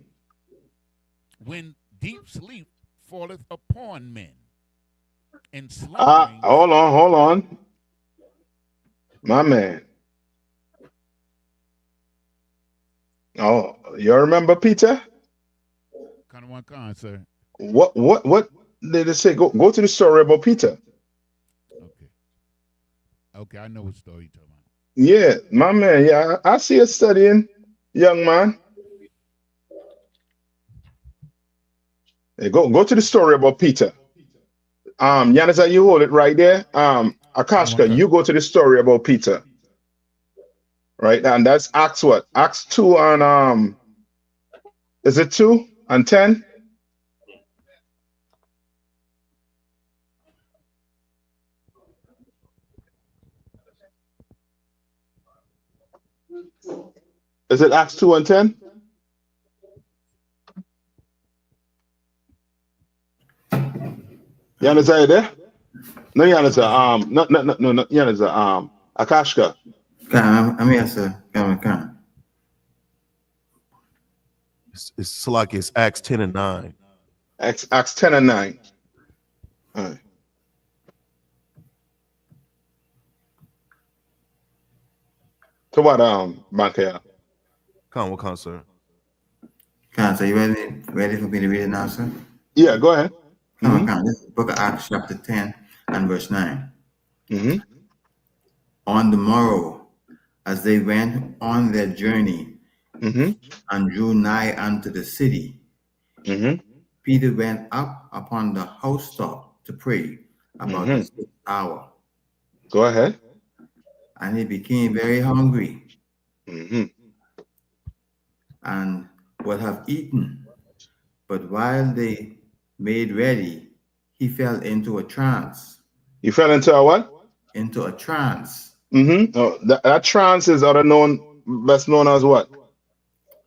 When deep sleep falleth upon men. And slumberings. Hold on. My man. Oh, you remember Peter? Khan, sir. What did they say? Go to the story about Peter. Okay, I know what story you're talking about. Yeah, my man. Yeah, I see you studying, young man. Hey, go to the story about Peter. Yaneza, you hold it right there. Akashka, you go to the story about Peter. Right, and that's Acts what? Acts 2 and is it 2 and 10? Is it Acts 2 and 10? Yaneza, you there? No, Yaneza. No, Yaneza. Akashka. I'm here, sir. Come. It's like it's Acts 10 and 9. Acts 10 and 9. All right. So what, Bankaya? What sir? So you ready for me to read it now, sir? Yeah, go ahead. Come. This is the book of Acts, chapter 10 and verse 9. On the morrow, as they went on their journey and drew nigh unto the city, Peter went up upon the housetop to pray about the 6th hour. Go ahead. And he became very hungry and would have eaten. But while they made ready, he fell into a trance. You fell into a what? Into a trance. Oh, that trance is best known as what?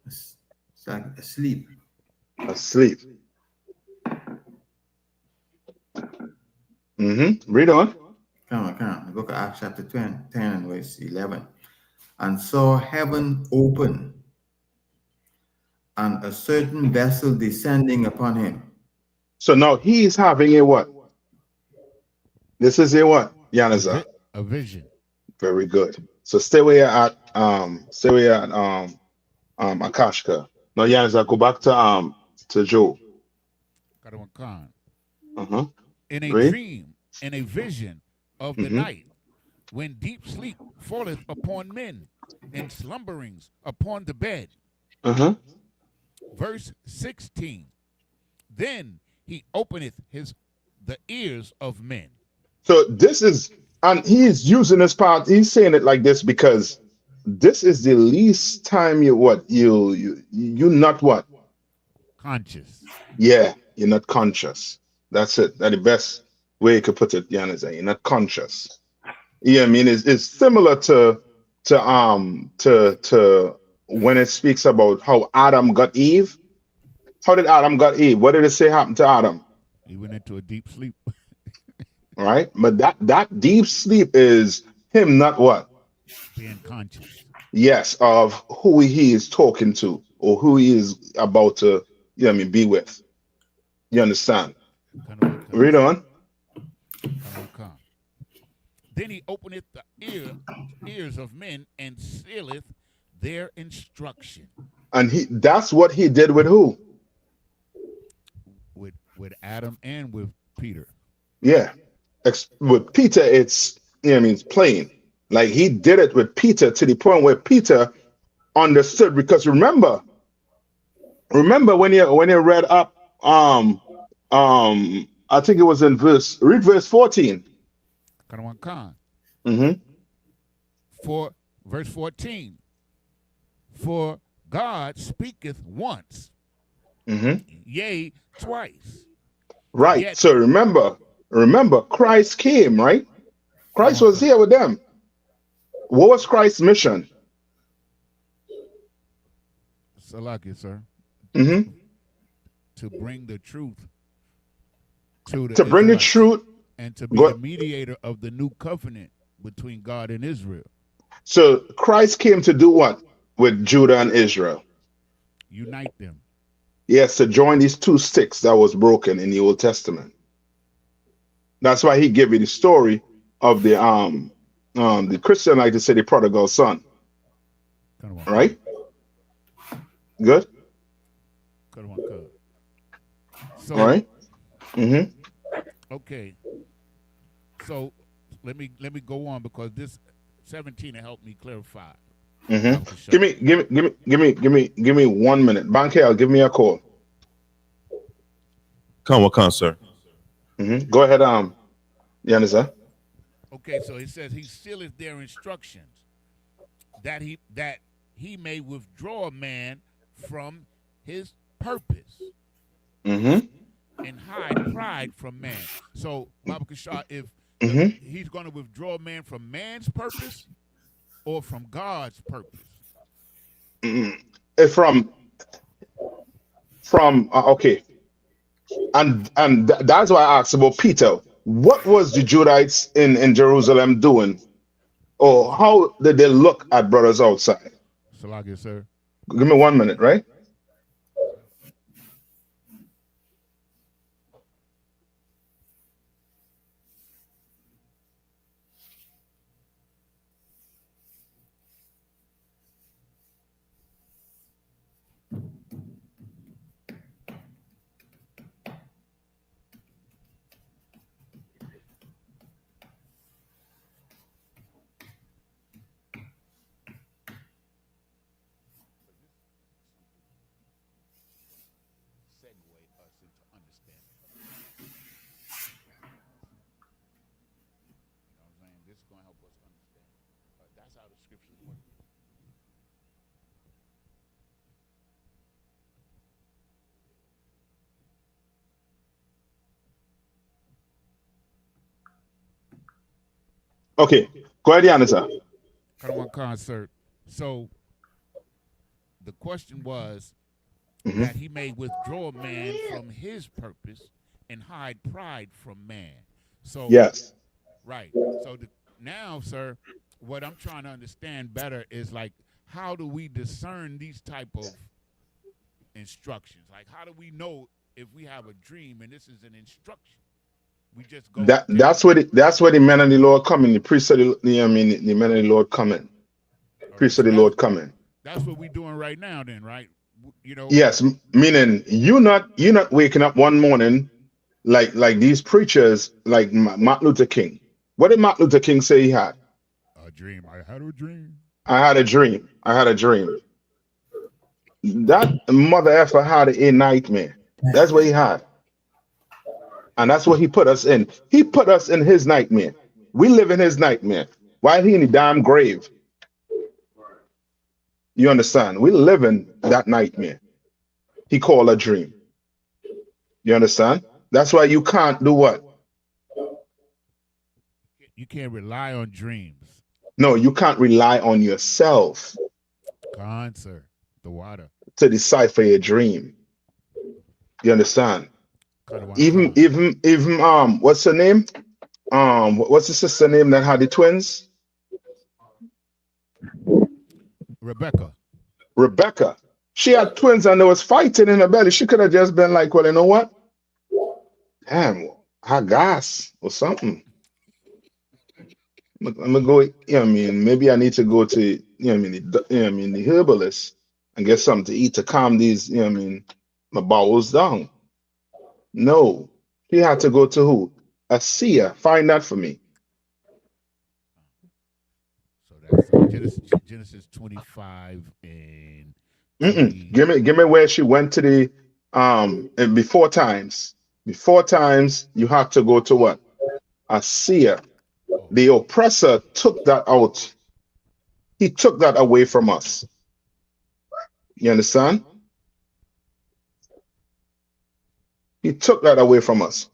It's like asleep. Asleep. Read on. Come. The book of Acts chapter 10 and verse 11. And saw heaven open, and a certain vessel descending upon him. So now he is having a what? This is a what, Yaneza? A vision. Very good. So stay where you're at. Akashka. Now Yaneza, go back to Joe. In a dream, in a vision of the night, when deep sleep falleth upon men, and slumberings upon the bed. Verse 16. Then he openeth the ears of men. So this is, and he is using this part. He's saying it like this because this is the least time you're not what? Conscious. Yeah, you're not conscious. That's it. That's the best way you could put it, Yaneza. You're not conscious. Yeah, I mean, it's similar to when it speaks about how Adam got Eve. How did Adam got Eve? What did it say happened to Adam? He went into a deep sleep. Right, but that deep sleep is him not what? Being conscious. Yes, of who he is talking to or who he is about to, be with. You understand? Read on. Then he openeth the ears of men and sealeth their instruction. And that's what he did with who? With Adam and with Peter. Yeah. With Peter, it's plain. Like he did it with Peter to the point where Peter understood, because remember when you read up I think it was in read verse 14. For verse 14. For God speaketh once, yea, twice. Right. Yet, so remember, Christ came, right? Christ was here with them. What was Christ's mission? Salaki, sir. To bring the truth to bring the truth and to be the mediator of the new covenant between God and Israel. So Christ came to do what with Judah and Israel? Unite them. Yes, to join these two sticks that was broken in the Old Testament. That's why he gave you the story of the Christian like to say the prodigal son. Right? Good. Cut one cut. So, All right. Okay. So let me go on because this 17 will help me clarify. Give me 1 minute. Bankel, give me a call. Come, sir. Go ahead. You understand? Okay, so it says he sealeth their instructions that he may withdraw a man from his purpose and hide pride from man. So, Baba Kashar, if he's going to withdraw a man from man's purpose or from God's purpose? Okay. And that's why I asked about Peter. What was the Judites in Jerusalem doing? Or how did they look at brothers outside? Salakia, sir. Give me 1 minute, right? Okay, go ahead, Yanisa. One concert. So the question was that he may withdraw man from his purpose and hide pride from man. So yes, right. So now, sir, what I'm trying to understand better is like, how do we discern these type of instructions? Like, how do we know if we have a dream and this is an instruction? We just go. That's where the men of the Lord come in. The priest of the men of the Lord come in. Priest of the Lord come in. That's what we're doing right now, then, right? You know. Yes, meaning you're not waking up one morning like these preachers like Martin Luther King. What did Martin Luther King say he had? A dream. I had a dream. I had a dream. I had a dream. That mother effer had a nightmare. That's what he had. And that's what he put us in. He put us in his nightmare. We live in his nightmare. Why he in the damn grave? You understand? We live in that nightmare. He called a dream. You understand? That's why you can't do what? You can't rely on dreams. No, you can't rely on yourself. Sir, the water. To decipher your dream. You understand? Even what's her name? What's the sister name that had the twins? Rebecca. She had twins and there was fighting in her belly. She could have just been like, well, you know what? Damn, I gas or something. I'm gonna go, maybe I need to go to, the herbalist and get something to eat to calm these, my bowels down. No, he had to go to who? A seer. Find that for me. So that's Genesis 25 and 20. Give me where she went to the and before times. Before times, you have to go to what? A seer. The oppressor took that out. He took that away from us. You understand? He took that away from us.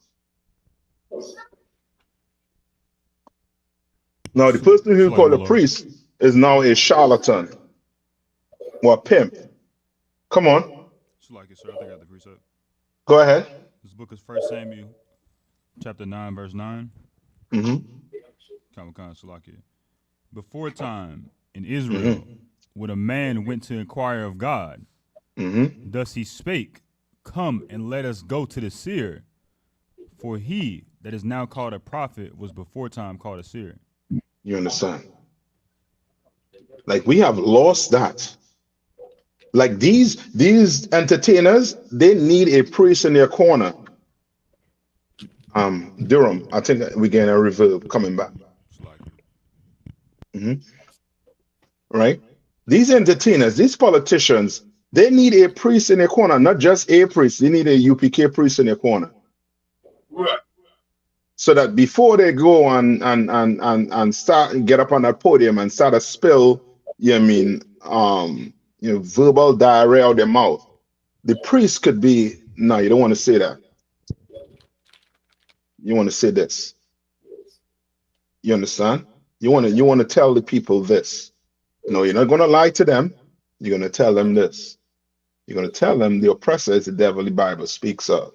Now, the person who called a priest is now a charlatan or a pimp. Come on. Sir, I think I got the precept. Go ahead. This book is 1 Samuel, chapter 9, verse 9. Before time in Israel, when a man went to inquire of God, thus he spake, come and let us go to the seer, for he that is now called a prophet was before time called a seer. You understand? Like we have lost that. Like these entertainers, they need a priest in their corner. Durham, I think we're getting a reverb coming back. Right? These entertainers, these politicians, they need a priest in their corner, not just a priest. They need a UPK priest in their corner. Right. So that before they go and start and get up on that podium and start to spill, verbal diarrhea out their mouth, the priest could be, no, you don't want to say that. You want to say this. You understand? You want to tell the people this. No, you're not going to lie to them. You're going to tell them this. You're going to tell them the oppressor is the devil the Bible speaks of.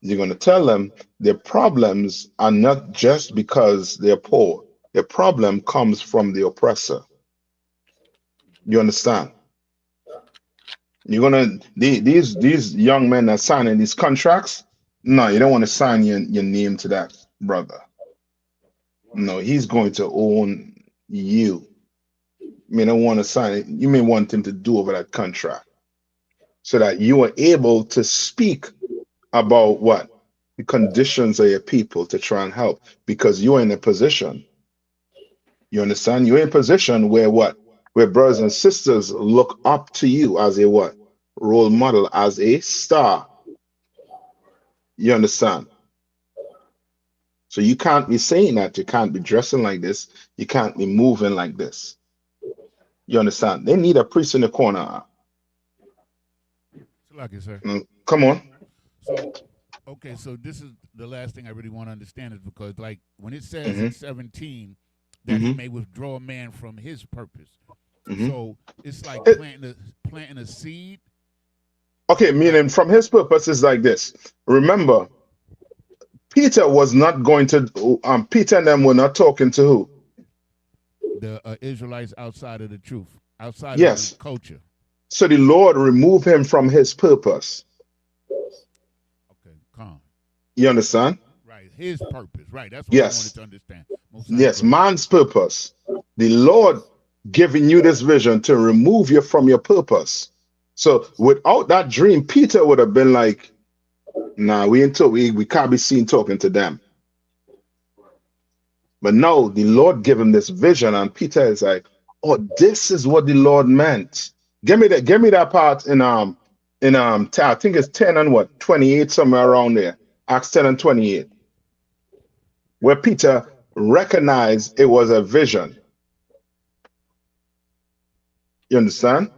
You're going to tell them their problems are not just because they're poor. Their problem comes from the oppressor. You understand? You're going to, these young men are signing these contracts. No, you don't want to sign your name to that, brother. No, he's going to own you. You may not want to sign it. You may want him to do over that contract so that you are able to speak about what? The conditions of your people to try and help, because you're in a position. You understand? You're in a position where what? Where brothers and sisters look up to you as a what? Role model, as a star. You understand? So you can't be saying that. You can't be dressing like this. You can't be moving like this. You understand? They need a priest in the corner. Lucky, sir. Come on. So, okay, so this is the last thing I really want to understand, is because, like, when it says in 17 that he may withdraw a man from his purpose, so it's like planting a seed. Okay, meaning from his purpose is like this. Remember, Peter was not going to. Peter and them were not talking to who? The Israelites outside of the truth, outside of the culture. So the Lord removed him from his purpose. Okay, calm. You understand? Right, his purpose. Right, that's what I wanted to understand. Yes, man's purpose. The Lord giving you this vision to remove you from your purpose. So without that dream, Peter would have been like, nah, we can't be seen talking to them. But no, the Lord gave him this vision, and Peter is like, oh, this is what the Lord meant. Give me that part in I think it's 10 and what, 28, somewhere around there. Acts 10 and 28. Where Peter recognized it was a vision. You understand?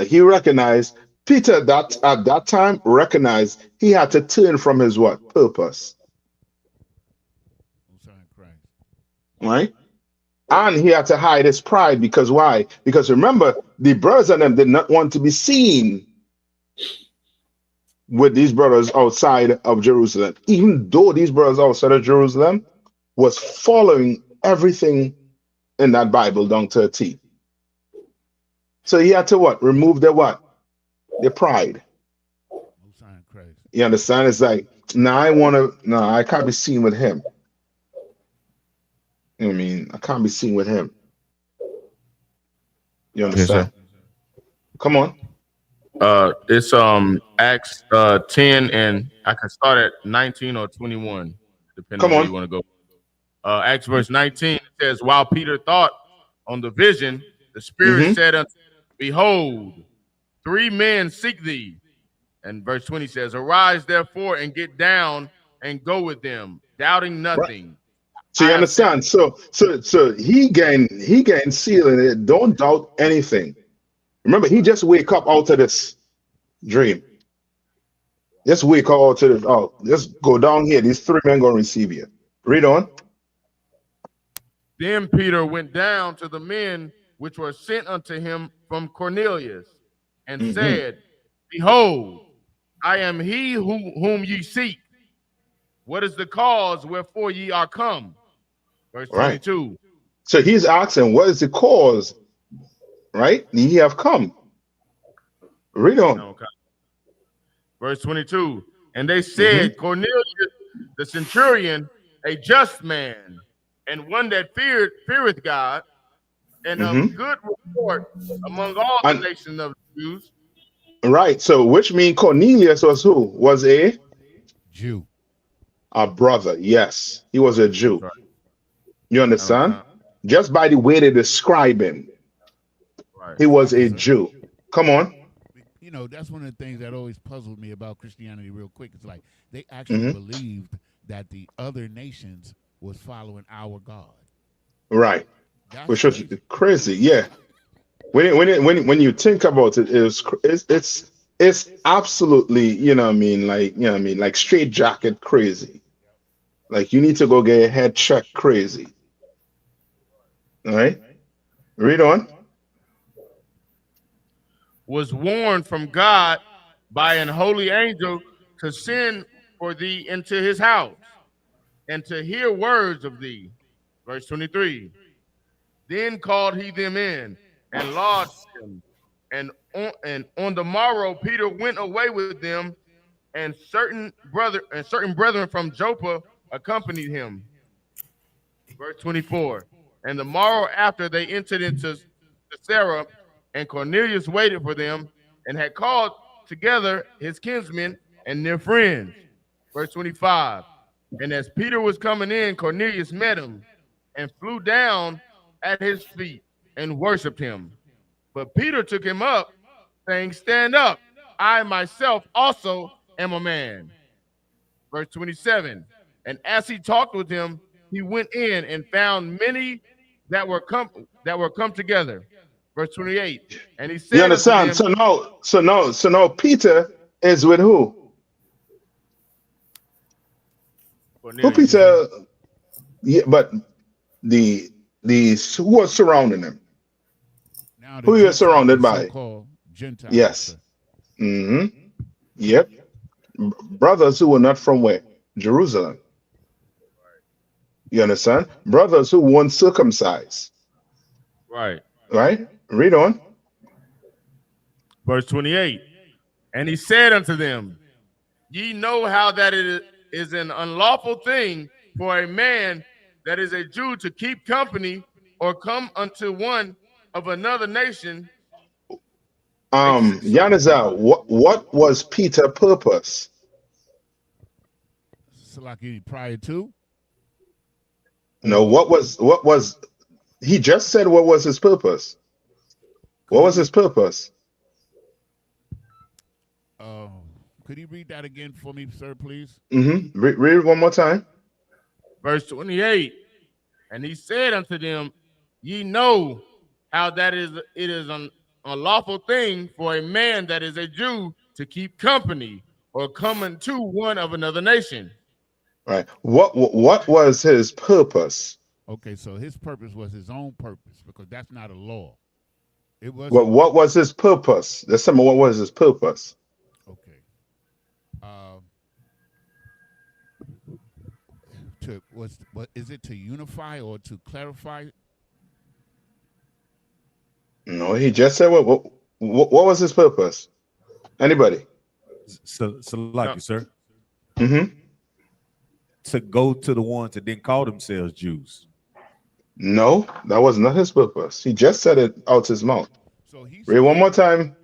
He recognized, Peter that at that time recognized he had to turn from his what? Purpose. Right? And he had to hide his pride, because why? Because remember, the brothers and them did not want to be seen with these brothers outside of Jerusalem, even though these brothers outside of Jerusalem was following everything in that Bible down to a T. So he had to what? Remove their what? Their pride. You understand? It's like, I can't be seen with him. You know what I mean? I can't be seen with him. You understand? Come on. It's Acts 10, and I can start at 19 or 21, depending on where you want to go. Acts verse 19 says, while Peter thought on the vision, the Spirit said unto him, behold, 3 men seek thee. And verse 20 says, arise therefore and get down and go with them, doubting nothing. Right. So you understand? So he gained seal in it. Don't doubt anything. Remember, he just wake up out of this dream. Just wake up out of this. Oh, just go down here. These 3 men gonna receive you. Read on. Then Peter went down to the men which were sent unto him from Cornelius, and said, behold, I am he whom ye seek. What is the cause wherefore ye are come? Verse 22. Right. So he's asking, what is the cause? Right? Ye have come. Read on. Okay. Verse 22. And they said, Cornelius, the centurion, a just man, and one that feareth God, and of good report among all the nations of the Jews. Right. So, which means Cornelius was who? Was a Jew. A brother. Yes, he was a Jew. Right. You understand? Just by the way they describe him, right. He was a Jew. Come on. You know, that's one of the things that always puzzled me about Christianity real quick. It's like they actually believed that the other nations was following our God. Right. That's Which was crazy. Yeah. When you think about it, it's absolutely, you know what I mean, like, you know what I mean, like straight jacket crazy. Like you need to go get your head checked crazy. All right. Read on. Was warned from God by an holy angel to send for thee into his house and to hear words of thee. Verse 23. Then called he them in and lodged them. And on the morrow, Peter went away with them, and certain brethren from Joppa accompanied him. Verse 24. And the morrow after they entered into Caesarea, and Cornelius waited for them, and had called together his kinsmen and their friends. Verse 25. And as Peter was coming in, Cornelius met him, and flew down at his feet and worshipped him. But Peter took him up, saying, Stand up, I myself also am a man. Verse 27. And as he talked with him, he went in and found many that were come together. Verse 28. And he said, you understand? Unto them, So now Peter is with who? Who Peter? Yeah, but the who was surrounding him? Now Who you are surrounded by? Gentiles. Yes. Yep. Brothers who were not from where? Jerusalem. You understand? Brothers who weren't circumcised. Right. Right? Read on. Verse 28. And he said unto them, Ye know how that it is an unlawful thing for a man that is a Jew to keep company or come unto one of another nation. Yanaza, what was Peter's purpose? Salaki prior to? No, what was he just said what was his purpose? What was his purpose? Could you read that again for me, sir, please? Read it one more time. Verse 28. And he said unto them, Ye know how that it is an unlawful thing for a man that is a Jew to keep company or come into one of another nation. Right. What was his purpose? Okay, so his purpose was his own purpose because that's not a law. It was. Well, what was his purpose? Let's tell me what was his purpose. Okay. What is it, to unify or to clarify? No, he just said what was his purpose? Anybody? So like you, sir. To go to the ones that didn't call themselves Jews. No, that was not his purpose. He just said it out his mouth. So read one more time.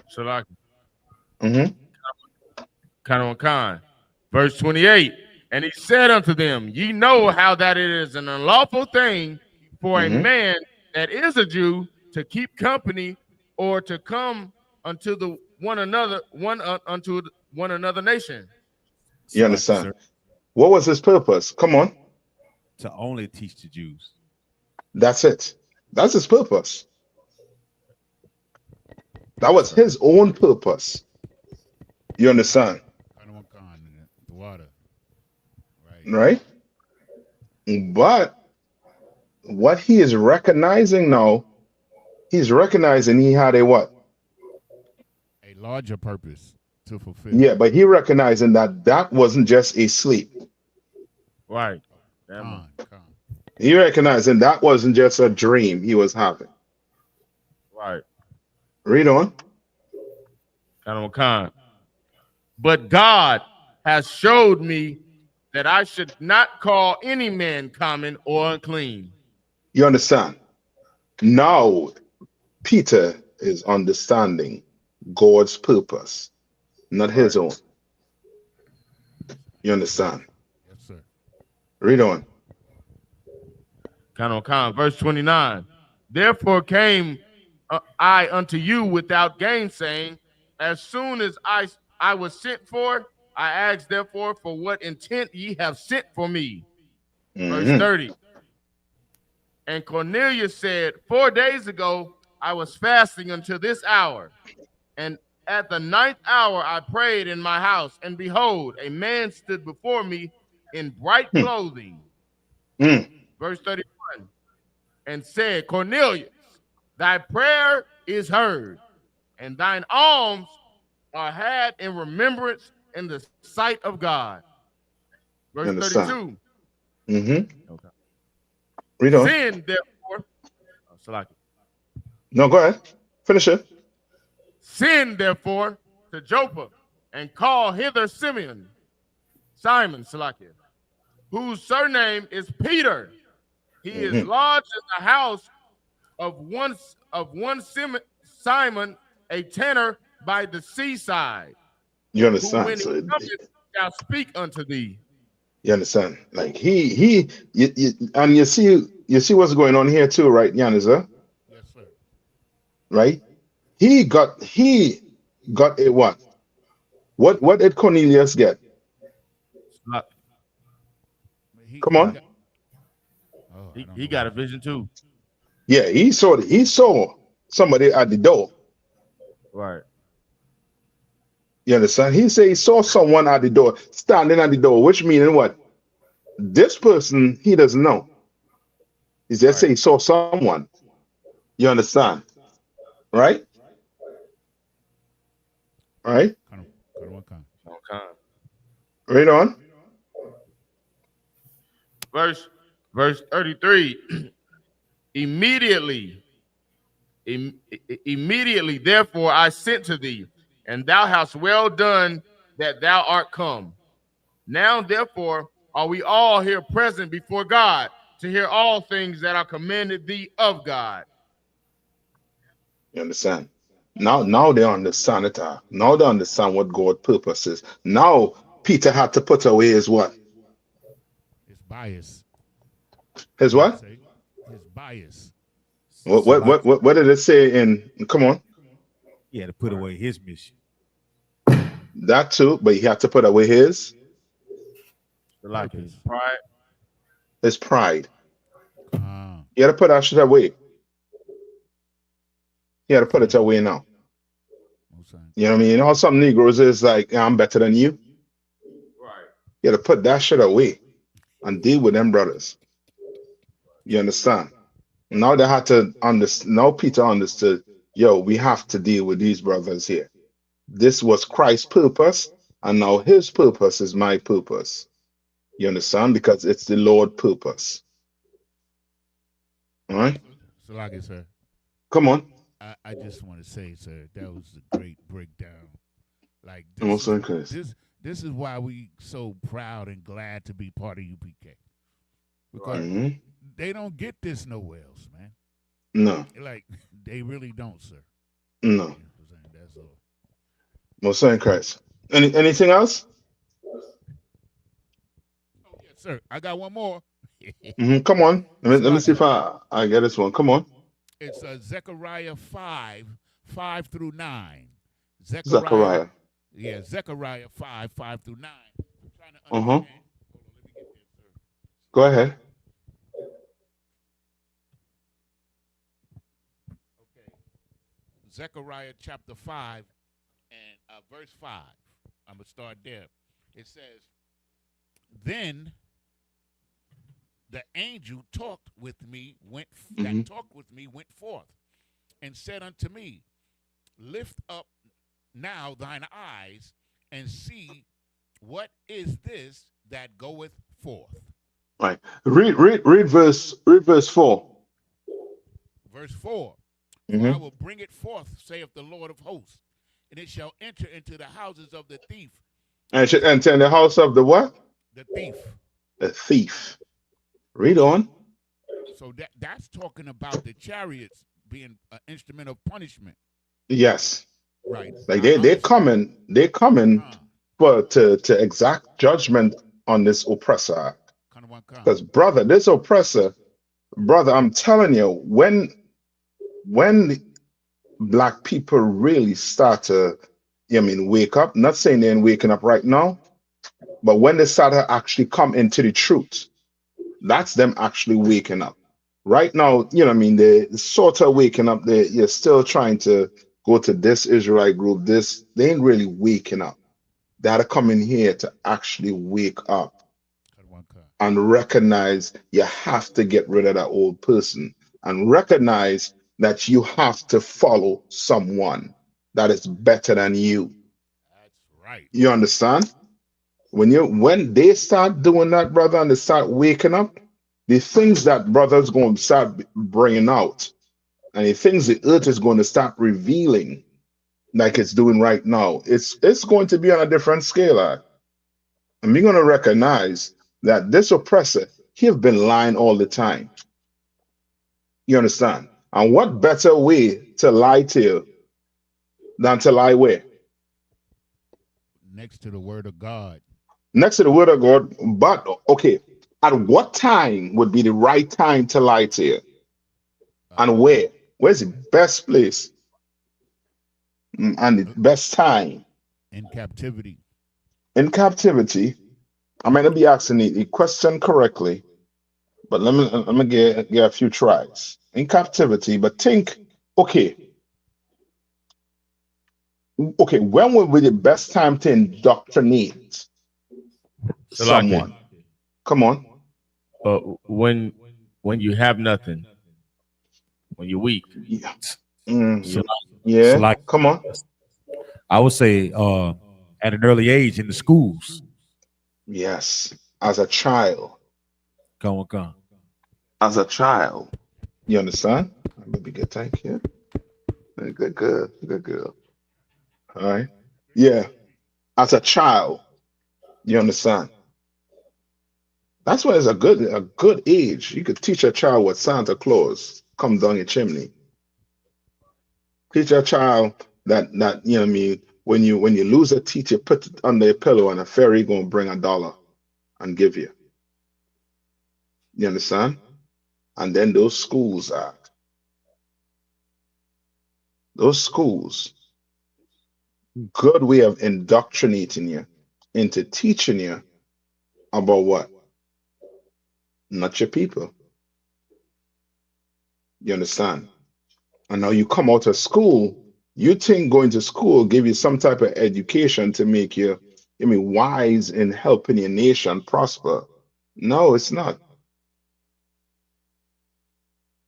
So like Kind. Verse 28. And he said unto them, Ye know how that it is an unlawful thing for a man that is a Jew to keep company or to come unto one another nation. You understand? What was his purpose? Come on. To only teach the Jews. That's it. That's his purpose. That was his own purpose. You understand? The water. Right? But what he is recognizing now, he's recognizing he had a what? A larger purpose to fulfill. Yeah, but he recognizing that wasn't just a sleep. Right. He recognizing that wasn't just a dream he was having. Right. Read on. But God has showed me that I should not call any man common or unclean. You understand? Now Peter is understanding God's purpose, not his own. You understand? Yes, sir. Read on. Verse 29. Therefore came I unto you without gainsaying. As soon as I was sent for, I asked therefore for what intent ye have sent for me. Verse 30. And Cornelius said, 4 days ago I was fasting until this hour, and at the 9th hour I prayed in my house, and behold, a man stood before me in bright clothing. Verse 31. And said, Cornelius, thy prayer is heard, and thine alms are had in remembrance in the sight of God. Verse 32. Okay. Okay. Read on. Send therefore. No, go ahead. Finish it. Send therefore to Joppa and call hither Simon, Salakia, whose surname is Peter. He is lodged in the house of one Simon, a tanner by the seaside. You understand? Who when he cometh shall speak unto thee. You understand? Like and you see what's going on here too, right, Yanis? Yes, sir. Right? He got a what? What did Cornelius get? Come on. He got a vision too. Yeah, he saw somebody at the door. Right. You understand? He said he saw someone at the door, standing at the door, which meaning what? This person he doesn't know. He just say he saw someone. You understand? Right? Right? Right on. Verse 33. Immediately, therefore, I sent to thee, and thou hast well done that thou art come. Now, therefore, are we all here present before God to hear all things that are commanded thee of God. You understand? Now they understand it. Now they understand what God's purpose is. Now Peter had to put away his what? His bias. His what? His bias. What did it say in? Come on. He had to put away his mission. That too, but he had to put away his pride. His pride. He had to put that shit away. He had to put it away now. You know what I mean? You know how some Negroes is like, I'm better than you? Right. You had to put that shit away and deal with them brothers. You understand? Now they had to understand. Now Peter understood, yo, we have to deal with these brothers here. This was Christ's purpose, and now his purpose is my purpose. You understand? Because it's the Lord's purpose. All right? So like it, sir. Come on. I just want to say, sir, that was a great breakdown. Like this is why we so proud and glad to be part of UPK. Because they don't get this nowhere else, man. No. Like they really don't, sir. No. That's all. Most in Christ. Anything else? Oh yes, sir. I got one more. Come on. Let me see if I get this one. Come on. It's Zechariah 5 through 9. Zechariah. Yeah, Zechariah 5 through 9. I'm trying to understand. Go Hold on, let me get this, sir. Go ahead. Okay. Zechariah chapter 5 and verse 5. I'm going to start there. It says, Then the angel talked with me, went forth, and said unto me, Lift up now thine eyes, and see what is this that goeth forth. Right. Read verse 4. Verse 4. For I will bring it forth, saith the Lord of hosts, and it shall enter into the houses of the thief. And it should enter in the house of the what? The thief. The thief. Read on. So that's talking about the chariots being an instrument of punishment. Yes. Right. Like they're coming for to exact judgment on this oppressor. Because brother, this oppressor, brother, I'm telling you, when black people really start to, wake up, not saying they're waking up right now, but when they start to actually come into the truth, that's them actually waking up. Right now, they're sort of waking up. You're still trying to go to this Israelite group. They ain't really waking up. They had to come in here to actually wake up and recognize you have to get rid of that old person and recognize that you have to follow someone that is better than you. That's right. You understand? When they start doing that, brother, and they start waking up, the things that brother's going to start bringing out, and the things the earth is going to start revealing, like it's doing right now, it's going to be on a different scale. And we're going to recognize that this oppressor, he's been lying all the time. You understand? And what better way to lie to you than to lie where? Next to the word of God. Next to the word of God. But, okay, at what time would be the right time to lie to you? And where? Where's the best place? And the best time? In captivity. In captivity. I might not be asking the question correctly, but let me get a few tries. In captivity, but think, okay, when would be the best time to indoctrinate someone? Come on. When you have nothing, when you're weak. Yeah. So like, come on. I would say at an early age in the schools. Yes, as a child. Come on. As a child. You understand? Maybe good, thank you. Good girl. All right. Yeah. As a child. You understand? That's why it's a good age. You could teach a child what Santa Claus come down your chimney. Teach a child that when you lose a teeth, you put it under your pillow and a fairy gonna bring $1 and give you. You understand? And then those schools, good way of indoctrinating you into teaching you about what? Not your people. You understand? And now you come out of school, you think going to school give you some type of education to make you, wise in helping your nation prosper. No, it's not.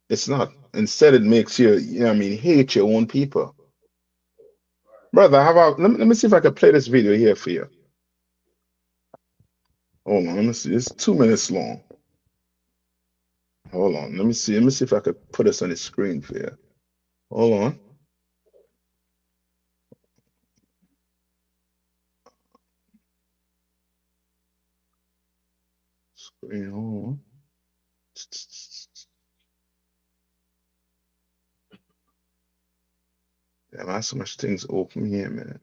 It's not. Instead, it makes you, hate your own people. Brother, let me see if I can play this video here for you. Hold on, let me see. It's 2 minutes long. Hold on, let me see if I could put this on the screen for you. Hold on. Screen, hold on. Damn, I have so much things open here, man.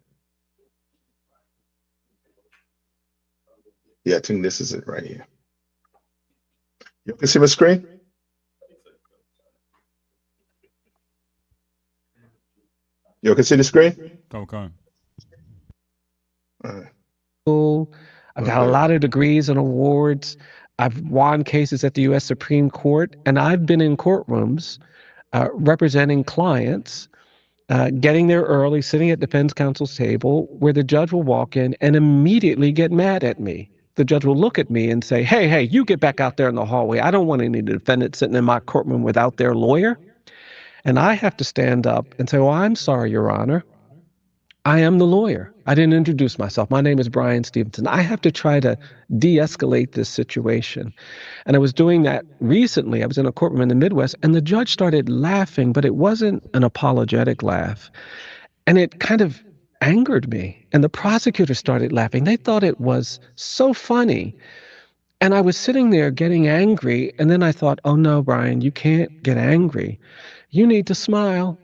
Yeah, I think this is it right here. You can see my screen? You can see the screen? Come on. I've got a lot of degrees and awards. I've won cases at the U.S. Supreme Court, and I've been in courtrooms representing clients, getting there early, sitting at defense counsel's table, where the judge will walk in and immediately get mad at me. The judge will look at me and say, hey, you get back out there in the hallway. I don't want any defendants sitting in my courtroom without their lawyer. And I have to stand up and say, well, I'm sorry, Your Honor. I am the lawyer. I didn't introduce myself. My name is Brian Stevenson. I have to try to de-escalate this situation. And I was doing that recently. I was in a courtroom in the Midwest, and the judge started laughing, but it wasn't an apologetic laugh. And it kind of angered me. And the prosecutor started laughing. They thought it was so funny. And I was sitting there getting angry, and then I thought, oh no, Brian, you can't get angry. You need to smile.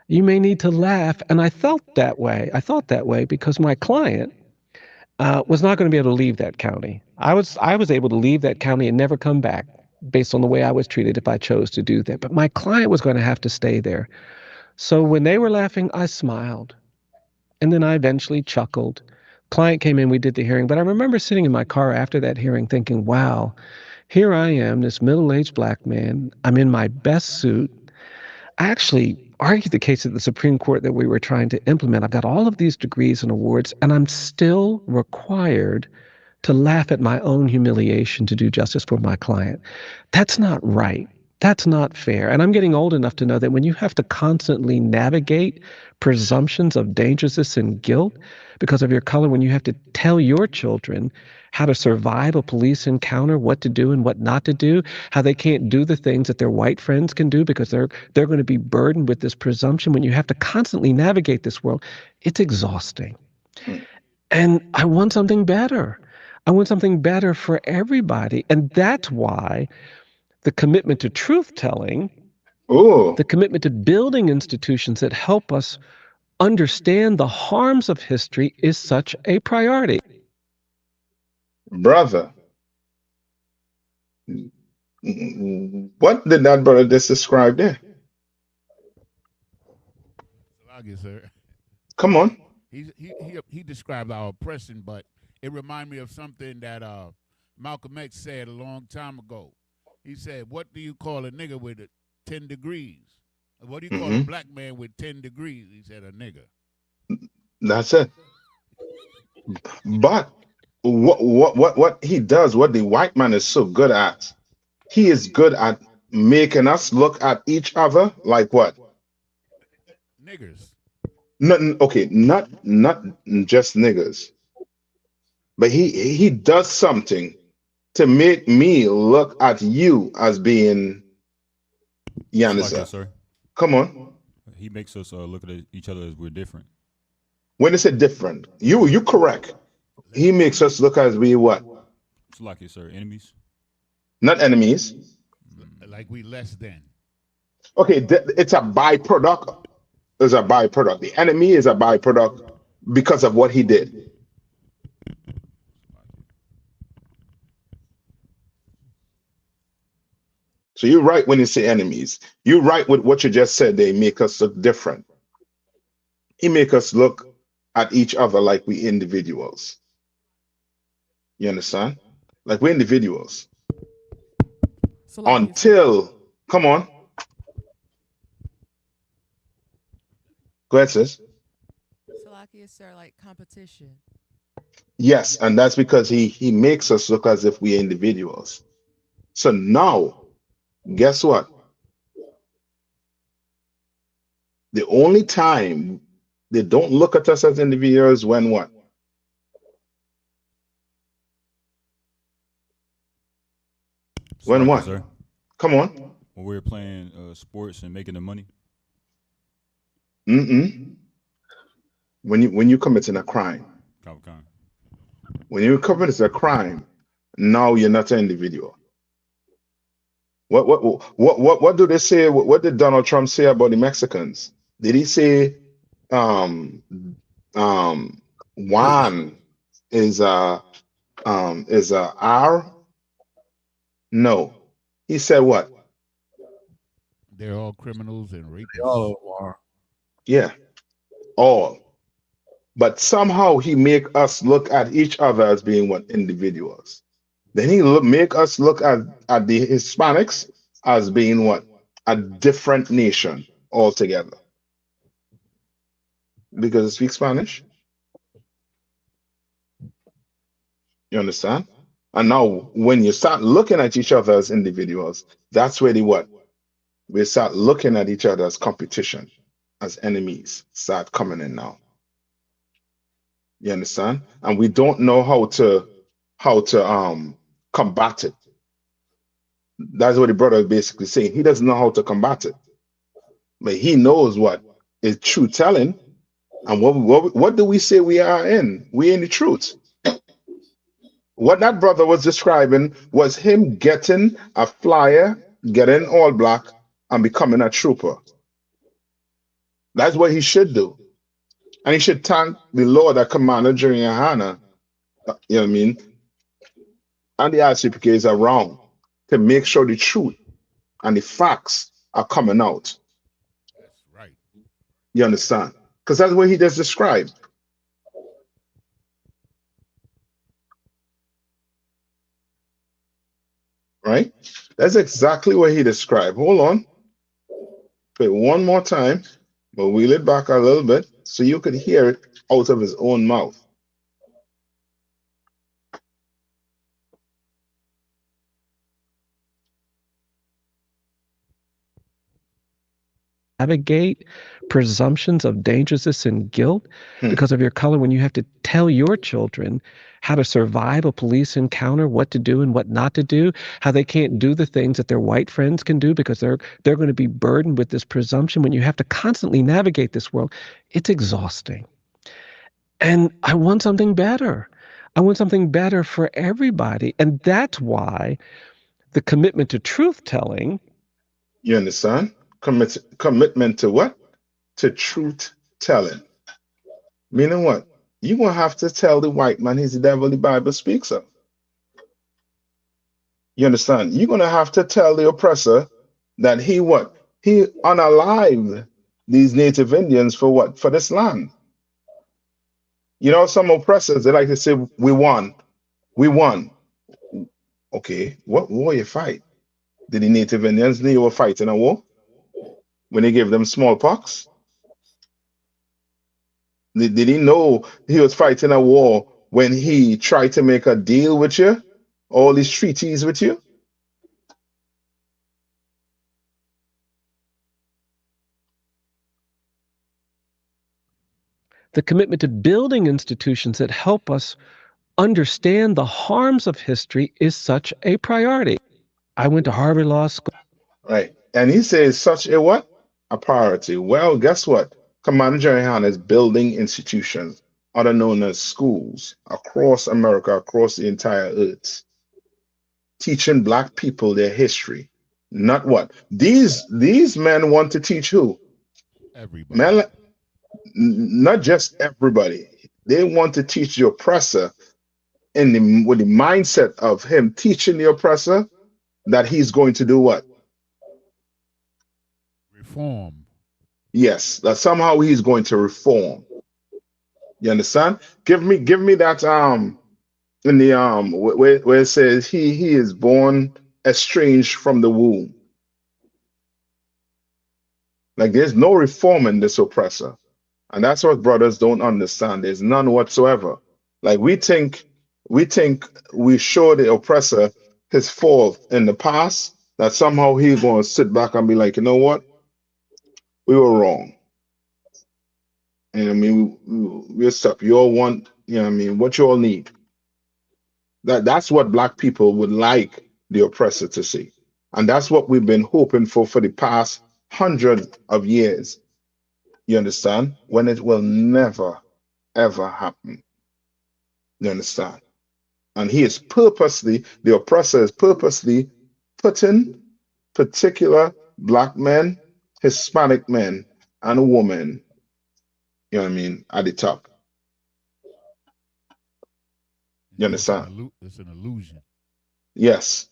You may need to laugh. And I felt that way. I thought that way because my client was not going to be able to leave that county. I was able to leave that county and never come back based on the way I was treated if I chose to do that. But my client was going to have to stay there. So when they were laughing, I smiled. And then I eventually chuckled. Client came in, we did the hearing. But I remember sitting in my car after that hearing thinking, wow, here I am, this middle-aged black man. I'm in my best suit. I actually argued the case at the Supreme Court that we were trying to implement. I've got all of these degrees and awards, and I'm still required to laugh at my own humiliation to do justice for my client. That's not right. That's not fair. And I'm getting old enough to know that when you have to constantly navigate presumptions of dangerousness and guilt because of your color, when you have to tell your children how to survive a police encounter, what to do and what not to do, how they can't do the things that their white friends can do because they're going to be burdened with this presumption, when you have to constantly navigate this world, it's exhausting. And I want something better. I want something better for everybody. And that's why the commitment to truth-telling, the commitment to building institutions that help us understand the harms of history is such a priority. Brother, what did that brother just describe there? Sir. Come on. He described our oppression, but it reminded me of something that Malcolm X said a long time ago. He said, what do you call a nigger with 10 degrees? What do you call a black man with 10 degrees? He said, a nigger. That's it. But what he does, what the white man is so good at, he is good at making us look at each other like what? Niggers. Okay, not just niggers, but he does something to make me look at you as being Yanisa. Sir. Come on. He makes us look at each other as we're different. When they say different, you correct. He makes us look as we what? It's like it, sir. Enemies. Not enemies. Like we less than. Okay, it's a byproduct. It's a byproduct. The enemy is a byproduct because of what he did. So you're right when you say enemies. You're right with what you just said. They make us look different. He make us look at each other like we individuals. You understand? Like we're individuals. So until, come on. Go ahead, sis. Salakia, sir, like competition. Yes, and that's because he makes us look as if we're individuals. So now, guess what? The only time they don't look at us as individuals when what? When what? Sir. Come on. When we're playing sports and making the money. When you committing a crime. When you commit a crime, now you're not an individual. What do they say? What did Donald Trump say about the Mexicans? Did he say Juan is a R? No. He said what? They're all criminals and rapists. They all are. Yeah. All. But somehow he make us look at each other as being what? Individuals. Then he make us look at the Hispanics as being what? A different nation altogether. Because they speak Spanish. You understand? And now when you start looking at each other as individuals, that's where what? We start looking at each other as competition, as enemies start coming in now. You understand? And we don't know how to combat it. That's what the brother is basically saying. He doesn't know how to combat it. But he knows what is truth telling. And what do we say we are in? We're in the truth. What that brother was describing was him getting a flyer, getting all black, and becoming a trooper. That's what he should do. And he should thank the Lord that commanded during YAHANNA, you know what I mean, and the I.S.U.P.K is around to make sure the truth and the facts are coming out. That's right. You understand? Because that's what he just described. Right? That's exactly what he described. Hold on. Play it one more time, but wheel it back a little bit so you could hear it out of his own mouth. Navigate presumptions of dangerousness and guilt because of your color when you have to tell your children how to survive a police encounter, what to do and what not to do, how they can't do the things that their white friends can do because they're going to be burdened with this presumption when you have to constantly navigate this world. It's exhausting. And I want something better. I want something better for everybody. And that's why the commitment to truth telling. You understand? Commitment to what? To truth telling. Meaning what? You're going to have to tell the white man he's the devil the Bible speaks of. You understand? You're going to have to tell the oppressor that he what? He unalived these native Indians for what? For this land. You know, some oppressors, they like to say, we won. We won. Okay, what war you fight? Did the native Indians know you were fighting a war? When he gave them smallpox? Did he know he was fighting a war when he tried to make a deal with you? All these treaties with you? The commitment to building institutions that help us understand the harms of history is such a priority. I went to Harvard Law School. Right. And he says such a what? A priority. Well, guess what? Commander YAHANNA is building institutions, other known as schools, across America, across the entire earth, teaching black people their history. Not what? These men want to teach who? Everybody. Men, not just everybody. They want to teach the oppressor with the mindset of him teaching the oppressor that he's going to do what? Reform. Yes, that somehow he's going to reform. You understand? Give me that in the where it says he is born estranged from the womb. Like there's no reform in this oppressor. And that's what brothers don't understand. There's none whatsoever. Like we think we show the oppressor his fault in the past, that somehow he's going to sit back and be like, you know what? We were wrong. And I mean, we'll stop. You all want, you know what I mean, what you all need. That's what black people would like the oppressor to see. And that's what we've been hoping for the past 100 of years. You understand? When it will never, ever happen. You understand? And he is purposely, the oppressor is purposely putting particular black men, Hispanic men, and women, you know what I mean, at the top. You understand? It's an illusion. Yes.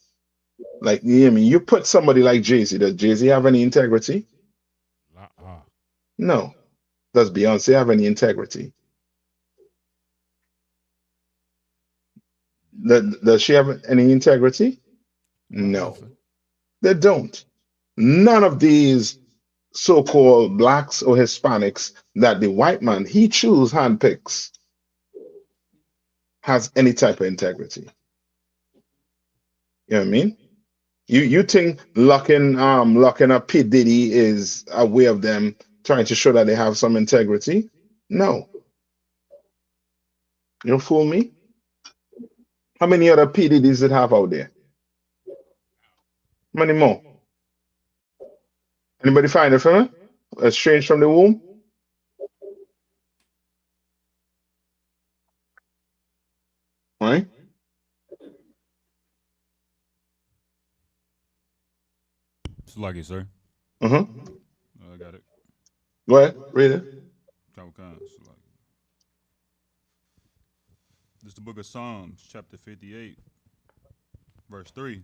Like, you know what I mean? You put somebody like Jay-Z. Does Jay-Z have any integrity? No. Does Beyonce have any integrity? Does she have any integrity? No. They don't. None of these so-called blacks or Hispanics that the white man, he chooses, handpicks, has any type of integrity. You know what I mean? You think locking up P. Diddy is a way of them trying to show that they have some integrity? No. You don't fool me? How many other P. Diddy's it have out there? How many more? Anybody find it for me? Estranged from the womb? Right? Salaki, sir. Mm-hmm. I got it. Go ahead, read it. This is the book of Psalms, chapter 58, verse 3.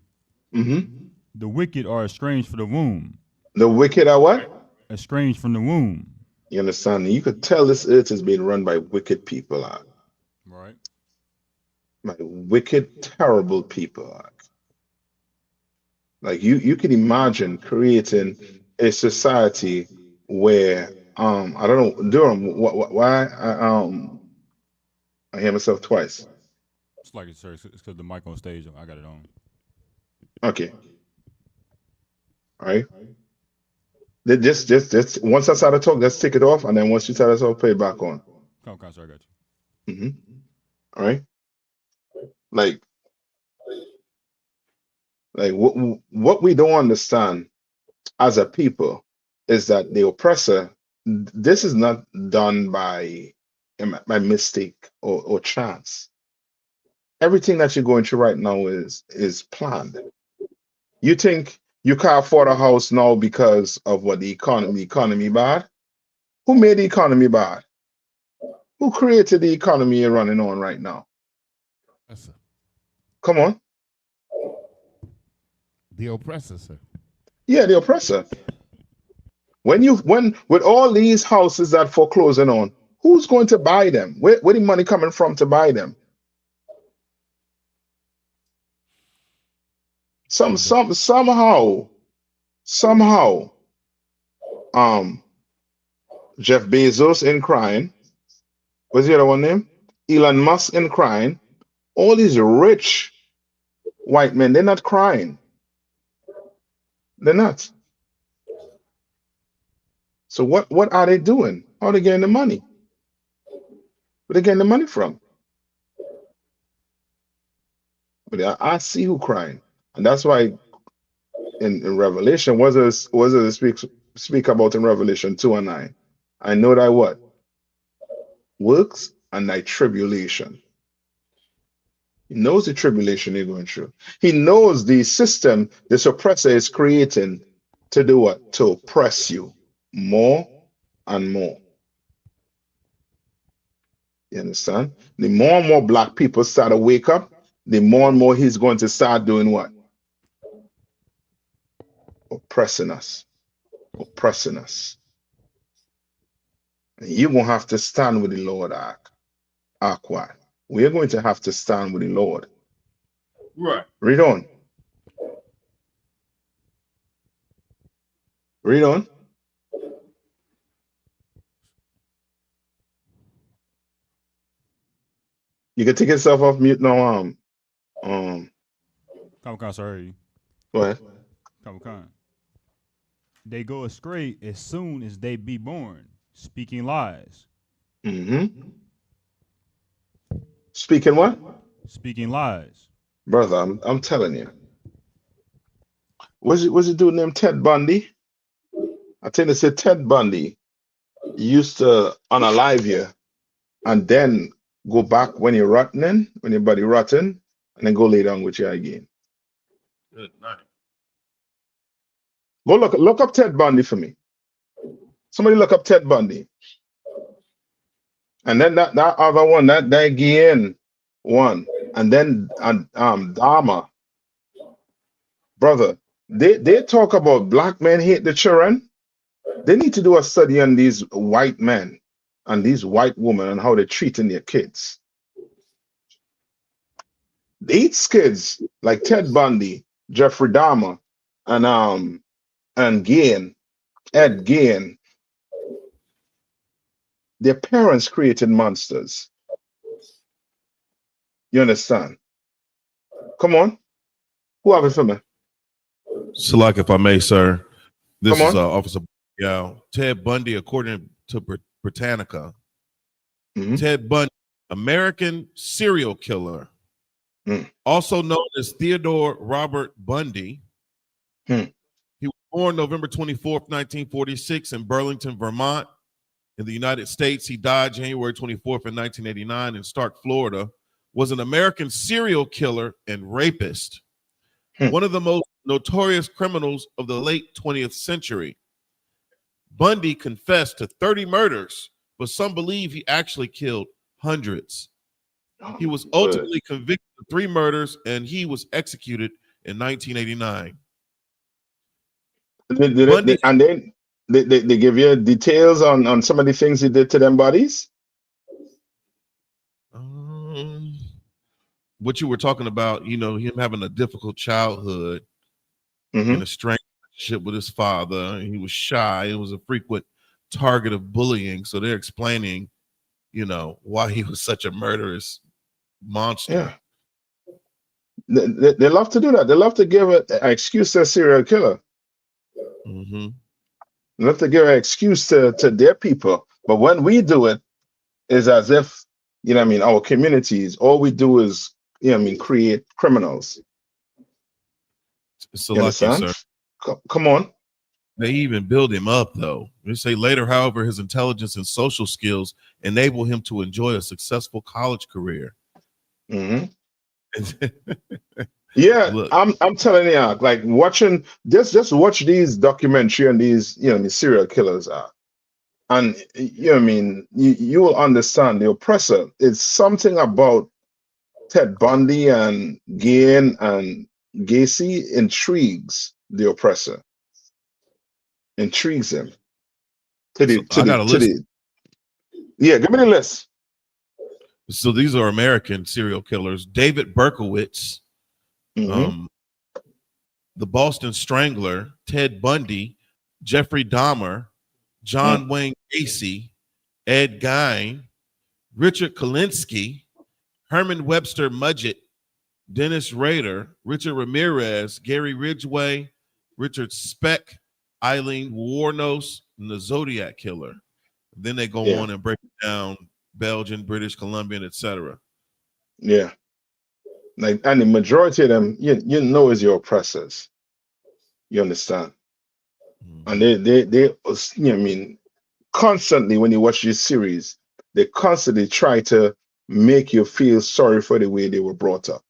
Mm-hmm. The wicked are estranged from the womb. The wicked are what? Estranged from the womb. You understand? You could tell this earth is being run by wicked people. Right. By wicked, terrible people. Like you can imagine creating a society where I don't know, Durham, why I hear myself twice. It's like it, sir. It's because the mic on stage, I got it on. Okay. All right. Just once I start to talk, let's take it off, and then once you start to talk, play it back on. Okay, sir, I got you. Mm-hmm. All right. Like what we don't understand as a people is that the oppressor, this is not done by mistake or chance. Everything that you're going through right now is planned. You think you can't afford a house now because of what the economy bad? Who made the economy bad? Who created the economy you're running on right now? Come on. The oppressor, sir. Yeah, the oppressor. When with all these houses that foreclosing on, who's going to buy them? Where the money coming from to buy them? Somehow, Jeff Bezos in crying. What's the other one name? Elon Musk in crying. All these rich white men, they're not crying. They're not. So what are they doing? How are they getting the money? Where are they getting the money from? But I see who crying. And that's why in Revelation, what does it speak about in Revelation 2:9? I know thy what? Works and thy tribulation. He knows the tribulation you're going through. He knows the system this oppressor is creating to do what? To oppress you more and more. You understand? The more and more black people start to wake up, the more and more he's going to start doing what? Oppressing us. Oppressing us. And you're going to have to stand with the Lord, Aqua. We're going to have to stand with the Lord. Right. Read on. Read on. You can take yourself off mute now. Come, sorry. Go ahead. Come. They go astray as soon as they be born, speaking lies. Mm-hmm. Speaking what? Speaking lies. Brother, I'm telling you. Was it doing them Ted Bundy? I think they said Ted Bundy used to unalive you and then go back when you're rotting, when your body rotten, and then go lay down with you again. Good night. Go look up Ted Bundy for me. Somebody look up Ted Bundy. And then that other one, that Guillen one, and then Dharma. Brother, they talk about black men hate the children. They need to do a study on these white men and these white women and how they're treating their kids. These kids like Ted Bundy, Jeffrey Dahmer, and Ed Gein, their parents created monsters. You understand? Come on. Who have it for me? Salak, if I may, sir. This Come is on. Officer Ted Bundy, according to Britannica. Mm-hmm. Ted Bundy, American serial killer, also known as Theodore Robert Bundy. He was born November 24th, 1946 in Burlington, Vermont, in the United States. He died January 24th in 1989 in Stark, Florida. Was an American serial killer and rapist. One of the most notorious criminals of the late 20th century. Bundy confessed to 30 murders, but some believe he actually killed hundreds. He was ultimately convicted of 3 murders, and he was executed in 1989. And then they give you details on some of the things he did to them bodies? What you were talking about, you know, him having a difficult childhood, in a strained relationship with his father. He was shy. It was a frequent target of bullying. So they're explaining, you know, why he was such a murderous monster. Yeah. They love to do that. They love to give an excuse to a serial killer. Mm-hmm. They love to give an excuse to their people. But when we do it, it's as if, you know what I mean, our communities, all we do is, you know what I mean, create criminals. It's You understand? Come on. They even build him up, though. They say later, however, his intelligence and social skills enable him to enjoy a successful college career. Mm-hmm. Yeah, Look. I'm telling you, like watching just watch these documentary and these, you know, these serial killers are, and you know what I mean, you will understand the oppressor. It's something about Ted Bundy and Gain and Gacy intrigues the oppressor, intrigues him to the I got a list. Yeah, give me the list. So these are American serial killers: David Berkowitz, the Boston Strangler, Ted Bundy, Jeffrey Dahmer, John Wayne Gacy, Ed Gein, Richard Kalinsky, Herman Webster Mudgett, Dennis Rader, Richard Ramirez, Gary Ridgway, Richard Speck, Eileen Wuornos, and the Zodiac Killer. Then they go on and break it down: Belgian, British, Colombian, etc. Yeah. Like, and the majority of them, you know, is your oppressors. You understand? And they you know what I mean, constantly when you watch this series, they constantly try to make you feel sorry for the way they were brought up.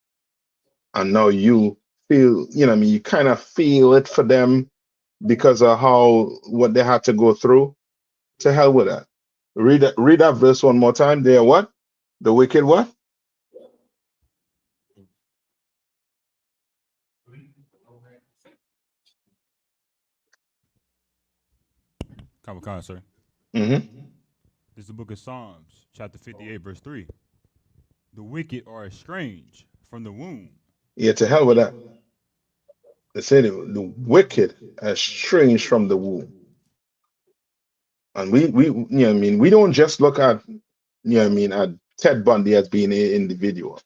And now you feel, you know what I mean, you kind of feel it for them because of what they had to go through. To hell with that. Read that verse one more time. They are what? The wicked what? Come, sir. Mm-hmm. This is the book of Psalms, chapter 58, verse 3. The wicked are estranged from the womb. Yeah, to hell with that. They say the wicked are estranged from the womb. And we you know what I mean, we don't just look at, you know what I mean, at Ted Bundy as being an individual.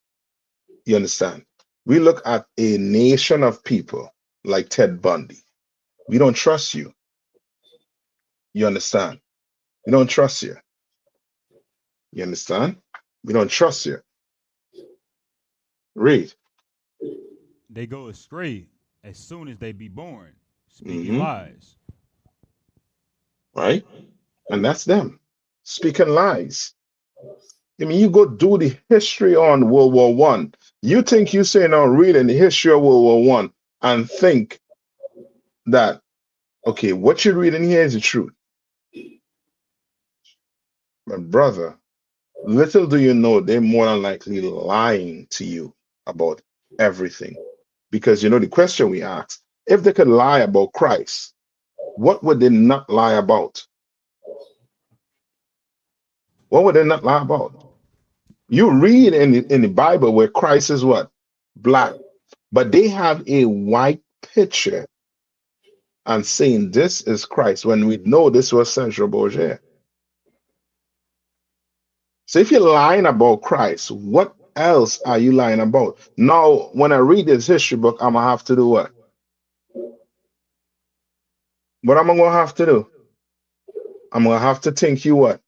You understand? We look at a nation of people like Ted Bundy. We don't trust you. You understand? We don't trust you. You understand? We don't trust you. Read. They go astray as soon as they be born, speaking lies. Right? And that's them speaking lies. I mean, you go do the history on World War One. You think you say now reading the history of World War One and think that, okay, what you're reading here is the truth. My brother, little do you know, they're more than likely lying to you about everything. Because you know the question we ask, if they could lie about Christ, what would they not lie about? What would they not lie about? You read in the Bible where Christ is what? Black. But they have a white picture and saying this is Christ when we know this was Saint Borgia. So if you're lying about Christ, what else are you lying about? Now, when I read this history book, I'm going to have to do what? What am I going to have to do? I'm going to have to think you what?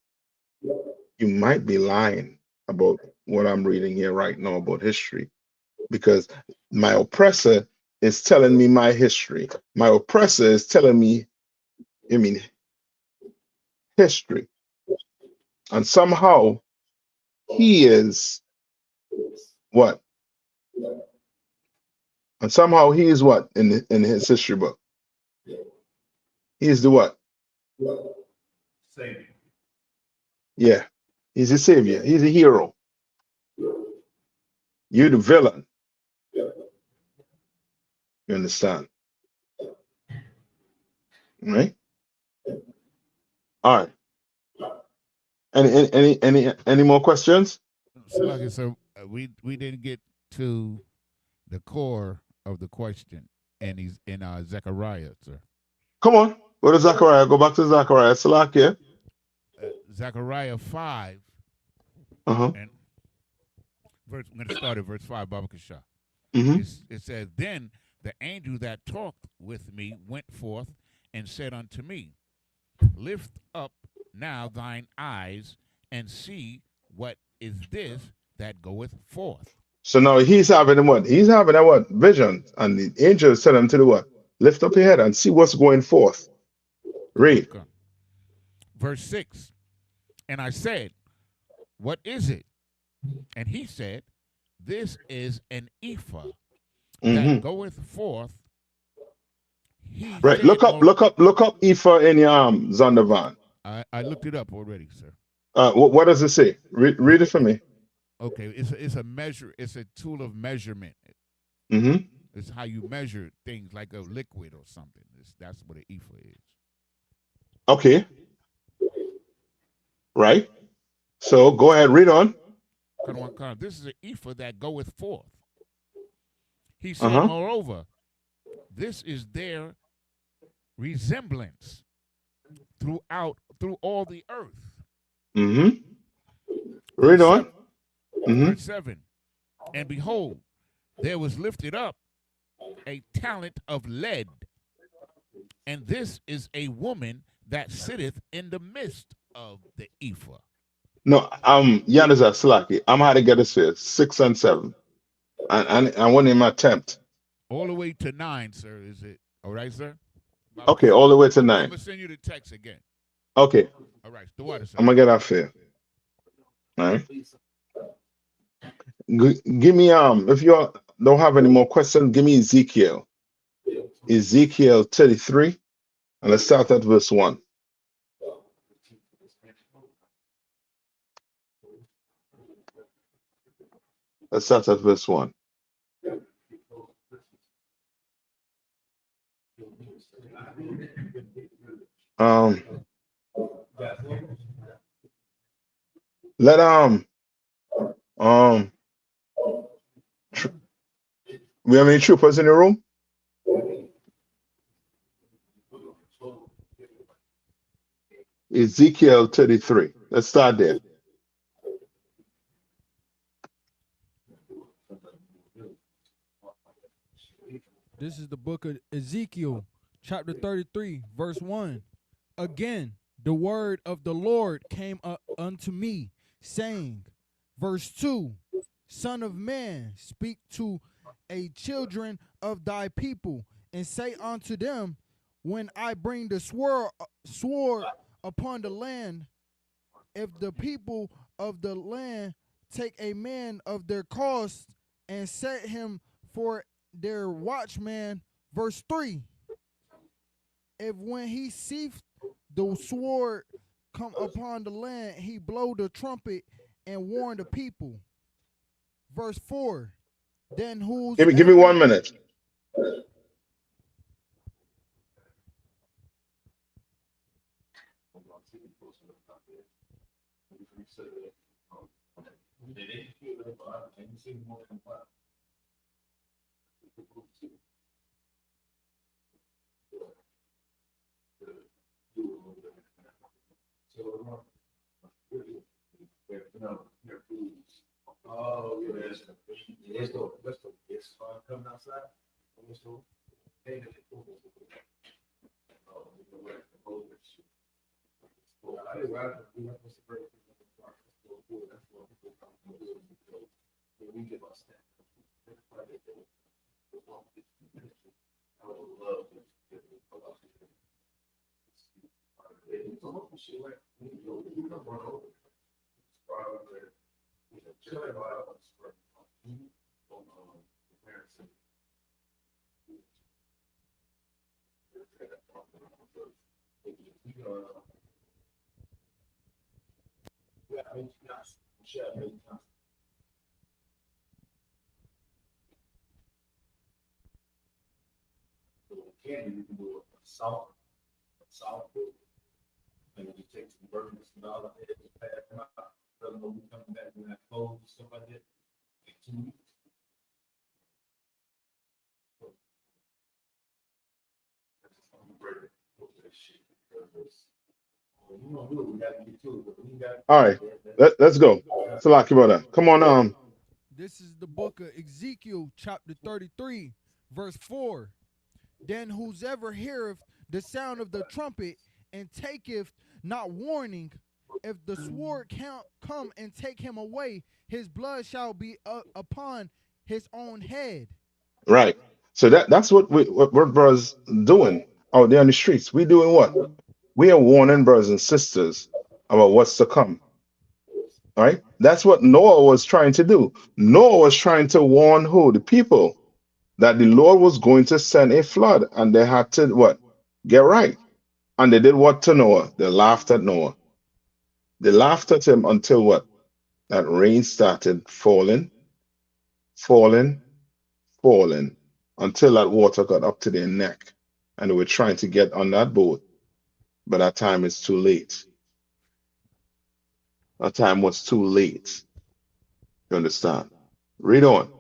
You might be lying about what I'm reading here right now about history, because my oppressor is telling me my history. My oppressor is telling me, I mean, history. And somehow he is what? And somehow he is what in his history book? He is the what? Savior. Yeah. He's a savior. He's a hero. You're the villain. You understand? Right? All right. Any more questions? Salaki, so we didn't get to the core of the question, and he's in Zechariah, sir. Come on. Go to Zechariah. Go back to Zechariah. Salakia. Zechariah 5, Uh-huh. and verse. I'm going to start at verse 5, Baba Kasha. Mm-hmm. It says, Then the angel that talked with me went forth and said unto me, Lift up now thine eyes and see what is this that goeth forth. So now he's having what? He's having a what? Vision. And the angel said unto the what? Lift up your head and see what's going forth. Read. Verse 6. And I said, What is it? And he said, This is an ephah that goeth forth. Right. Look up Ephah in your Zondervan. I looked it up already, sir. What does it say? Read it for me. Okay, it's a measure. It's a tool of measurement. Mm-hmm. It's how you measure things like a liquid or something. That's what an ephah is. Okay. Right. So go ahead, read on. This is an ephah that goeth forth. He said, Moreover, this is their resemblance through all the earth. Mm-hmm. Read on. Verse 7. And behold, there was lifted up a talent of lead, and this is a woman that sitteth in the midst of the ephah. No, Yanaza Slaki. I'm how to get this here. 6 and 7. And I want him attempt. All the way to 9, sir. Is it all right, sir? Okay, all the way to 9. I'm gonna send you the text again. Okay. All right, the water, sir. I'm gonna get that fair. All right. Give me if you don't have any more questions, give me Ezekiel 33, and let's start at verse 1. Let's start at verse 1. We have any troopers in the room? Ezekiel 33. Let's start there. This is the book of Ezekiel, chapter 33, verse 1. Again, the word of the Lord came unto me, saying, verse 2, Son of man, speak to a children of thy people, and say unto them, when I bring the sword upon the land, if the people of the land take a man of their cost and set him for their watchman, verse 3, if when he seeth the sword come upon the land, he blow the trumpet and warn the people. Verse 4, then who's give me 1 minute. Oh, yes. Let's go. It's coming outside. Candy, you can do it salt, and you take some bourbons and all of it, just pass them out. Doesn't know we coming back when that clothes and stuff like that. In 2 weeks. All right, let's go. Salaki brother, come on. This is the book of Ezekiel, chapter 33, verse 4. Then whosoever heareth the sound of the trumpet and taketh not warning, if the sword come and take him away, his blood shall be upon his own head. Right. So that's what we're brothers doing out there on the streets. We doing what? We are warning brothers and sisters about what's to come. All right. That's what Noah was trying to do. Noah was trying to warn who? The people that the Lord was going to send a flood, and they had to what? Get right. And they did what to Noah? They laughed at Noah. They laughed at him until what? That rain started falling, until that water got up to their neck. And they were trying to get on that boat. But that time is too late. That time was too late. You understand? Read on.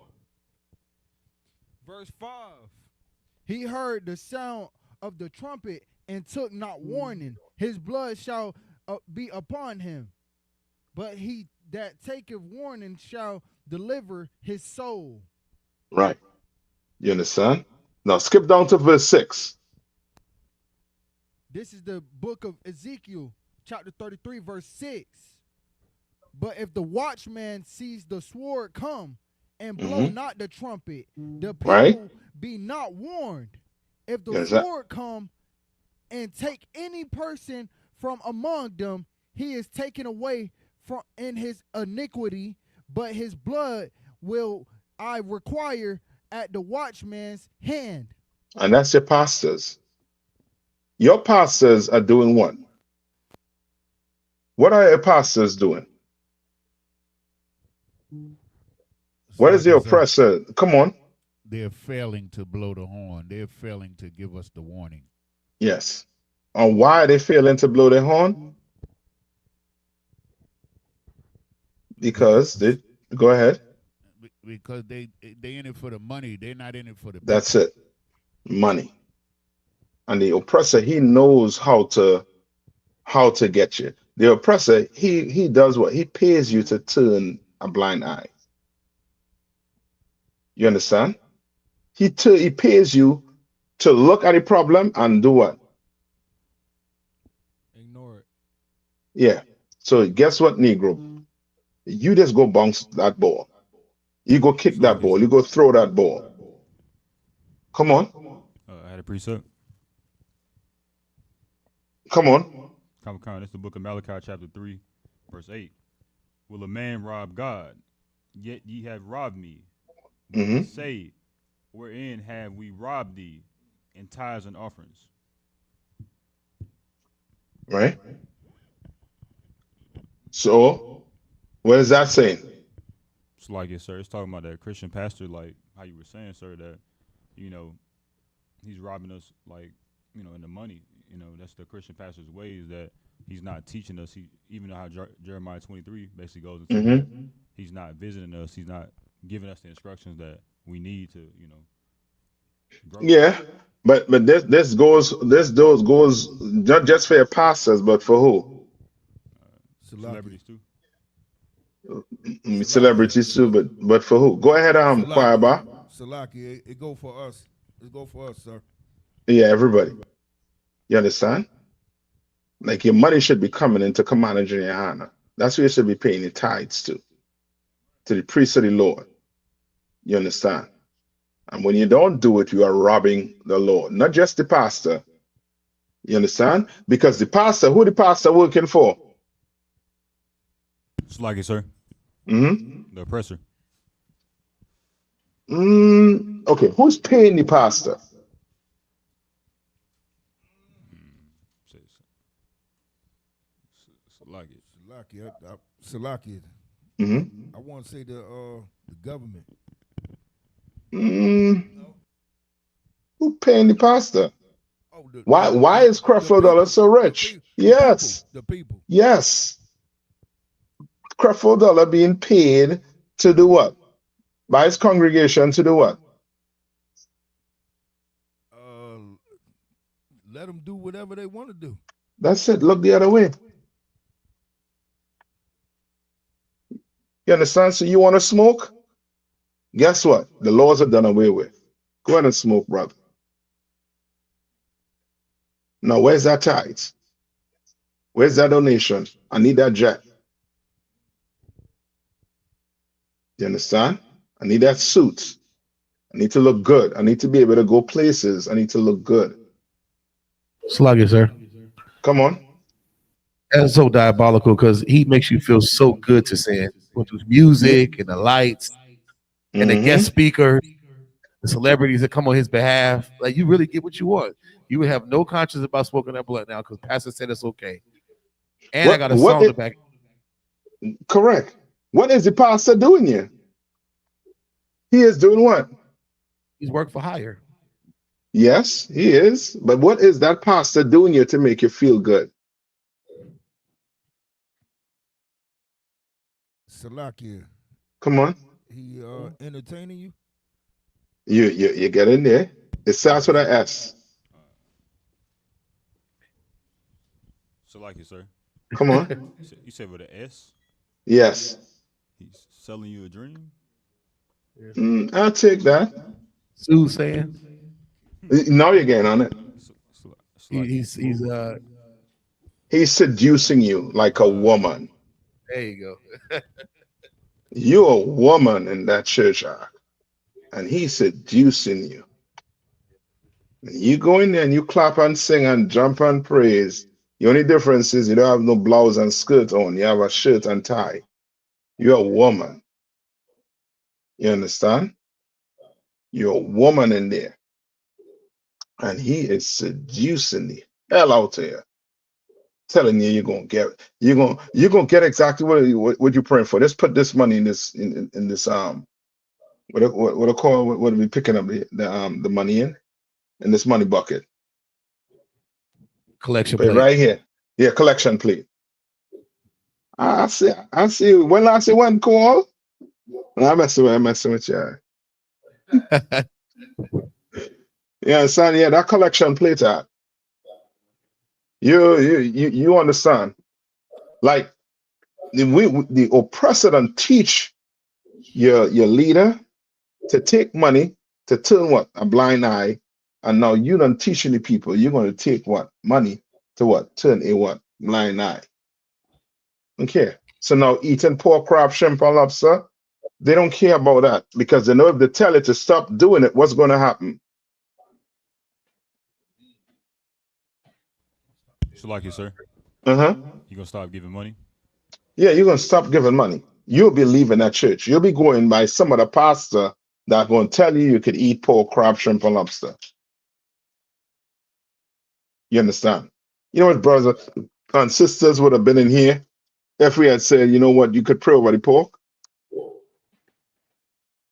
Verse 5. He heard the sound of the trumpet and took not warning. His blood shall be upon him. But he that taketh warning shall deliver his soul. Right. You understand? Now skip down to verse 6. This is the book of Ezekiel, chapter 33, verse 6. But if the watchman sees the sword come and blow not the trumpet, the people be not warned. If the sword come and take any person from among them, he is taken away from in his iniquity, but his blood will I require at the watchman's hand. And that's your pastors. Your pastors are doing what? What are your pastors doing? What is the oppressor? Come on. They're failing to blow the horn. They're failing to give us the warning. Yes. And why are they failing to blow their horn? Because they go ahead. Because they in it for the money. They're not in it for the people. That's it. Money. And the oppressor, he knows how to get you. The oppressor, he does what? He pays you to turn a blind eye. You understand? He pays you to look at the problem and do what? Ignore it. Yeah. So guess what, Negro? You just go bounce that ball. You go kick that ball. You go throw that ball. Come on. I had a precept. Come on. This is the book of Malachi, chapter 3, verse 8. Will a man rob God? Yet ye have robbed me. But say, wherein have we robbed thee? In tithes and offerings. Right? So, what is that saying? It's like it, sir. It's talking about that Christian pastor, like how you were saying, sir, that, he's robbing us, like, in the money. That's the Christian pastor's ways, that he's not teaching us. Even though how Jeremiah 23 basically goes into that, he's not visiting us. He's not giving us the instructions that we need to, grow. Yeah, but this goes not just for your pastors, but for who? Celebrities too. Celebrities too, but for who? Go ahead, Choirba. Salaki, it go for us. It go for us, sir. Yeah, everybody. You understand? Like your money should be coming into Commander YAHANNA. That's where you should be paying your tithes to the priest of the Lord. You understand? And when you don't do it, you are robbing the Lord, not just the pastor. You understand? Because the pastor, who the pastor working for? It's like it, sir. The oppressor. Okay, who's paying the pastor? Salaki. Mm-hmm. I want to say the government. Who paying the pastor? Oh, Why is Creflo Dollar so rich? Yes. The people. Yes. Creflo Dollar being paid to do what? By his congregation to do what? Let them do whatever they want to do. That's it. Look the other way. You understand? So you want to smoke? Guess what? The laws are done away with. Go ahead and smoke, brother. Now, where's that tithe? Where's that donation? I need that jet. You understand? I need that suit. I need to look good. I need to be able to go places. I need to look good. Slug it, sir. Come on. That's so diabolical because he makes you feel so good to sing with the music and the lights and the guest speaker, the celebrities that come on his behalf. Like, you really get what you want. You would have no conscience about smoking that blunt now because Pastor said it's okay. And I got a song to back. Correct. What is the pastor doing here? He is doing what? He's work for hire. Yes, he is. But what is that pastor doing here to make you feel good? Salakia. Come on. He entertaining you? You get in there. It starts with an S. Salakia, sir. Come on. You said with an S? Yes. He's selling you a dream? I'll take that. Sue saying. Now you're getting on it. He's seducing you like a woman. There you go. You're a woman in that church ark, and he's seducing you. And you go in there and you clap and sing and jump and praise. The only difference is you don't have no blouse and skirt on. You have a shirt and tie. You're a woman. You understand? You're a woman in there. And he is seducing the hell out of you. Telling you you're gonna get exactly what you're praying for. Let's put this money in this what are we picking up the money in this money bucket. Collection plate right here. Yeah, collection plate. I see. When last you went call? I'm messing with you. Yeah, son. Yeah, that collection plate. You understand? Like the oppressor don't teach your leader to take money to turn what? A blind eye. And now you don't teach any people. You're going to take what? Money to what? Turn a what? Blind eye. Okay. So now eating pork, crab, shrimp, and lobster, they don't care about that because they know if they tell it to stop doing it, what's going to happen? Salakia, sir. Uh-huh. You gonna stop giving money? Yeah, you're going to stop giving money. You'll be leaving that church. You'll be going by some of the pastor that going to tell you could eat pork, crab, shrimp, and lobster. You understand? You know what, brothers and sisters would have been in here if we had said, you know what, you could pray over the pork.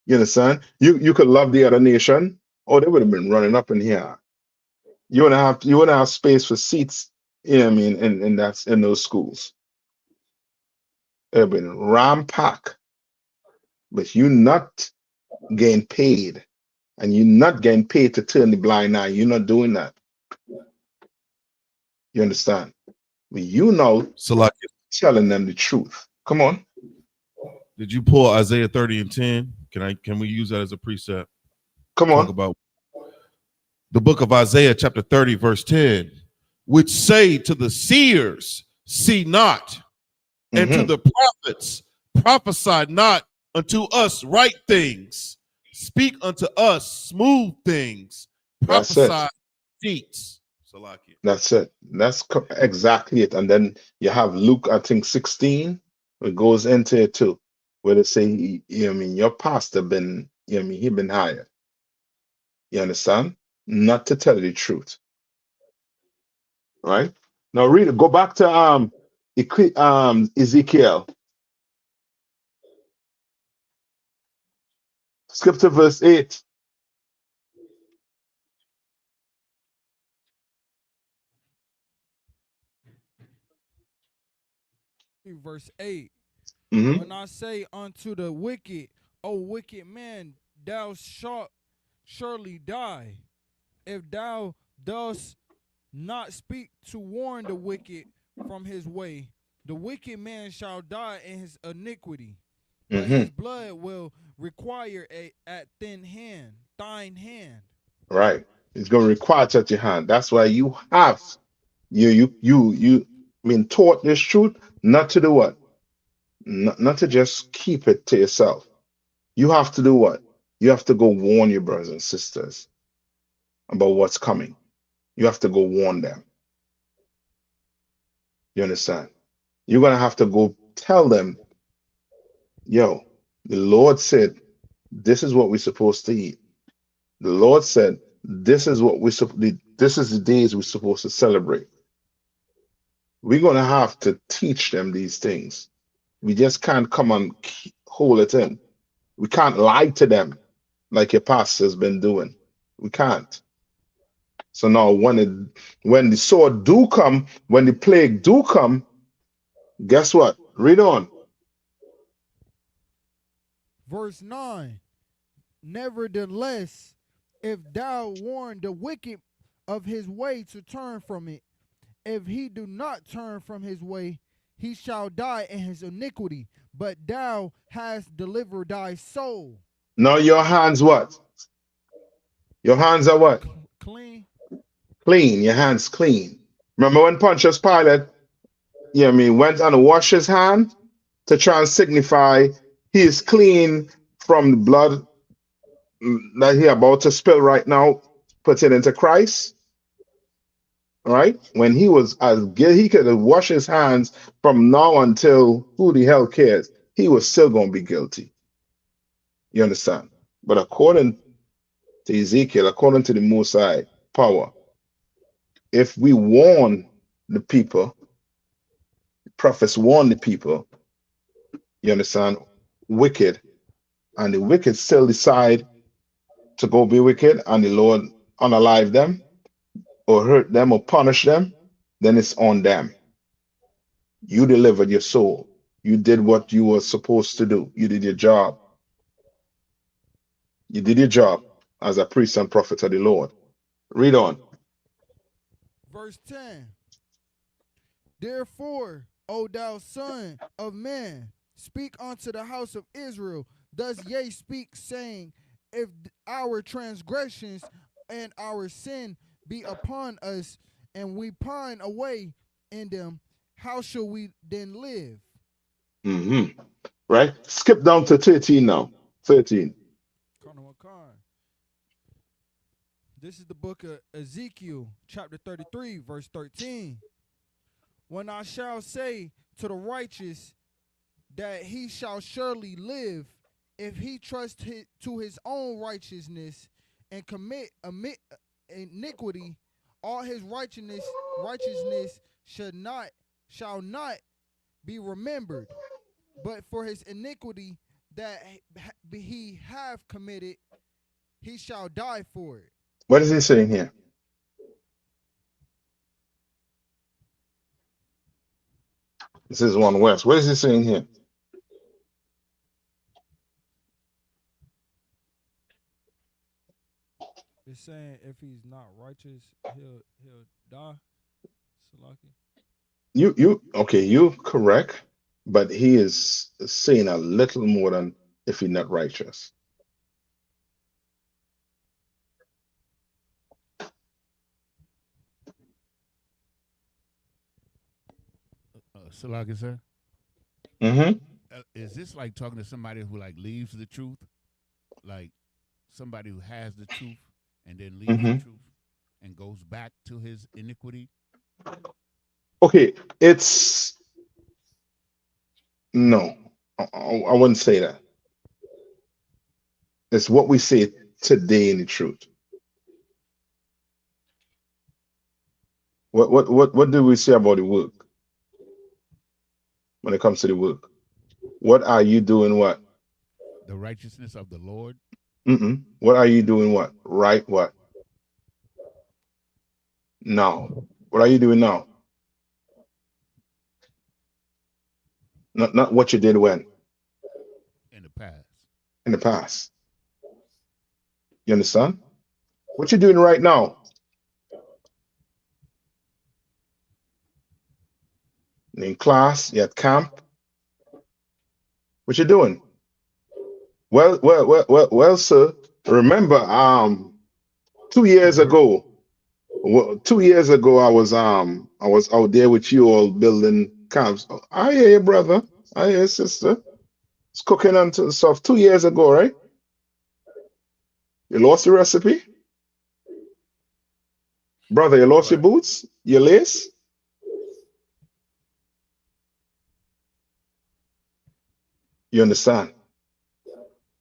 You understand? You could love the other nation. Oh, they would have been running up in here. You wouldn't have space for seats, you know what I mean, in those schools. It would have been ram-packed. But you not getting paid. And you're not getting paid to turn the blind eye. You're not doing that. You understand? But you know, telling them the truth. Come on. Did you pull Isaiah 30 and 10? Can we use that as a precept? Come on. Talk about the book of Isaiah, chapter 30, verse 10, which say to the seers, see not, and to the prophets, prophesy not unto us right things. Speak unto us smooth things. Prophesy deeds. That's it. That's exactly it. And then you have Luke, I think 16, it goes into it too, where they say, your pastor been, he been hired. You understand? Not to tell the truth. Right? Now read it. Go back to Ezekiel. Skip to verse 8. Verse 8. Mhm. When I say unto the wicked, O wicked man, thou shalt surely die, if thou dost not speak to warn the wicked from his way, the wicked man shall die in his iniquity, but his blood will require at thine hand. Right. It's going to require touch your hand. That's why you have you been taught this truth, not to do what? Not to just keep it to yourself. You have to do what? You have to go warn your brothers and sisters about what's coming. You have to go warn them. You understand? You're going to have to go tell them, yo, the Lord said, this is what we're supposed to eat. The Lord said, this is what this is the days we're supposed to celebrate. We're going to have to teach them these things. We just can't come and hold it in. We can't lie to them like your pastor's been doing. We can't. So now when the sword do come, when the plague do come, guess what? Read on. Verse 9. Nevertheless, if thou warn the wicked of his way to turn from it, if he do not turn from his way, he shall die in his iniquity, but thou hast delivered thy soul. Now your hands what? Your hands are what? Clean. Clean. Your hands clean. Remember when Pontius Pilate, went and washed his hand to try and signify he is clean from the blood that he about to spill right now, pertaining to Christ. Right? When he was he could have washed his hands from now until who the hell cares? He was still going to be guilty. You understand? But according to Ezekiel, according to the Most High power, if we warn the people, the prophets warn the people, you understand, wicked, and the wicked still decide to go be wicked, and the Lord unalive them, or hurt them, or punish them, then it's on them. You delivered your soul. You did what you were supposed to do. You did your job. You did your job as a priest and prophet of the Lord. Read on. Verse 10. Therefore, O thou son of man, speak unto the house of Israel. Thus ye speak, saying, if our transgressions and our sin be upon us, and we pine away in them, how shall we then live? Right? Skip down to 13 now. 13. This is the book of Ezekiel, chapter 33, verse 13. When I shall say to the righteous that he shall surely live, if he trust to his own righteousness and commit iniquity, all his righteousness shall not be remembered, but for his iniquity that he have committed, he shall die for it. What is he saying here? This is 1 West. What is he saying here? It's saying if he's not righteous, he'll die. Salaki. You're correct, but he is saying a little more than if he's not righteous. Salaki, sir. Is this like talking to somebody who like leaves the truth, like somebody who has the truth and then leaves the truth and goes back to his iniquity? Okay, no, I wouldn't say that. It's what we say today in the truth. What do we say about the work? When it comes to the work, what are you doing? What? The righteousness of the Lord. What are you doing? What? Right? What? Now. What are you doing now? Not what you did when? In the past. In the past. You understand? What you doing right now? In class, you at camp. What you doing? Well, sir. Remember, 2 years ago, well, 2 years ago, I was out there with you all building camps. I hear you, brother. I hear you, sister. It's cooking and stuff 2 years ago, right? You lost the recipe? Brother, you lost your boots? Your lace? You understand?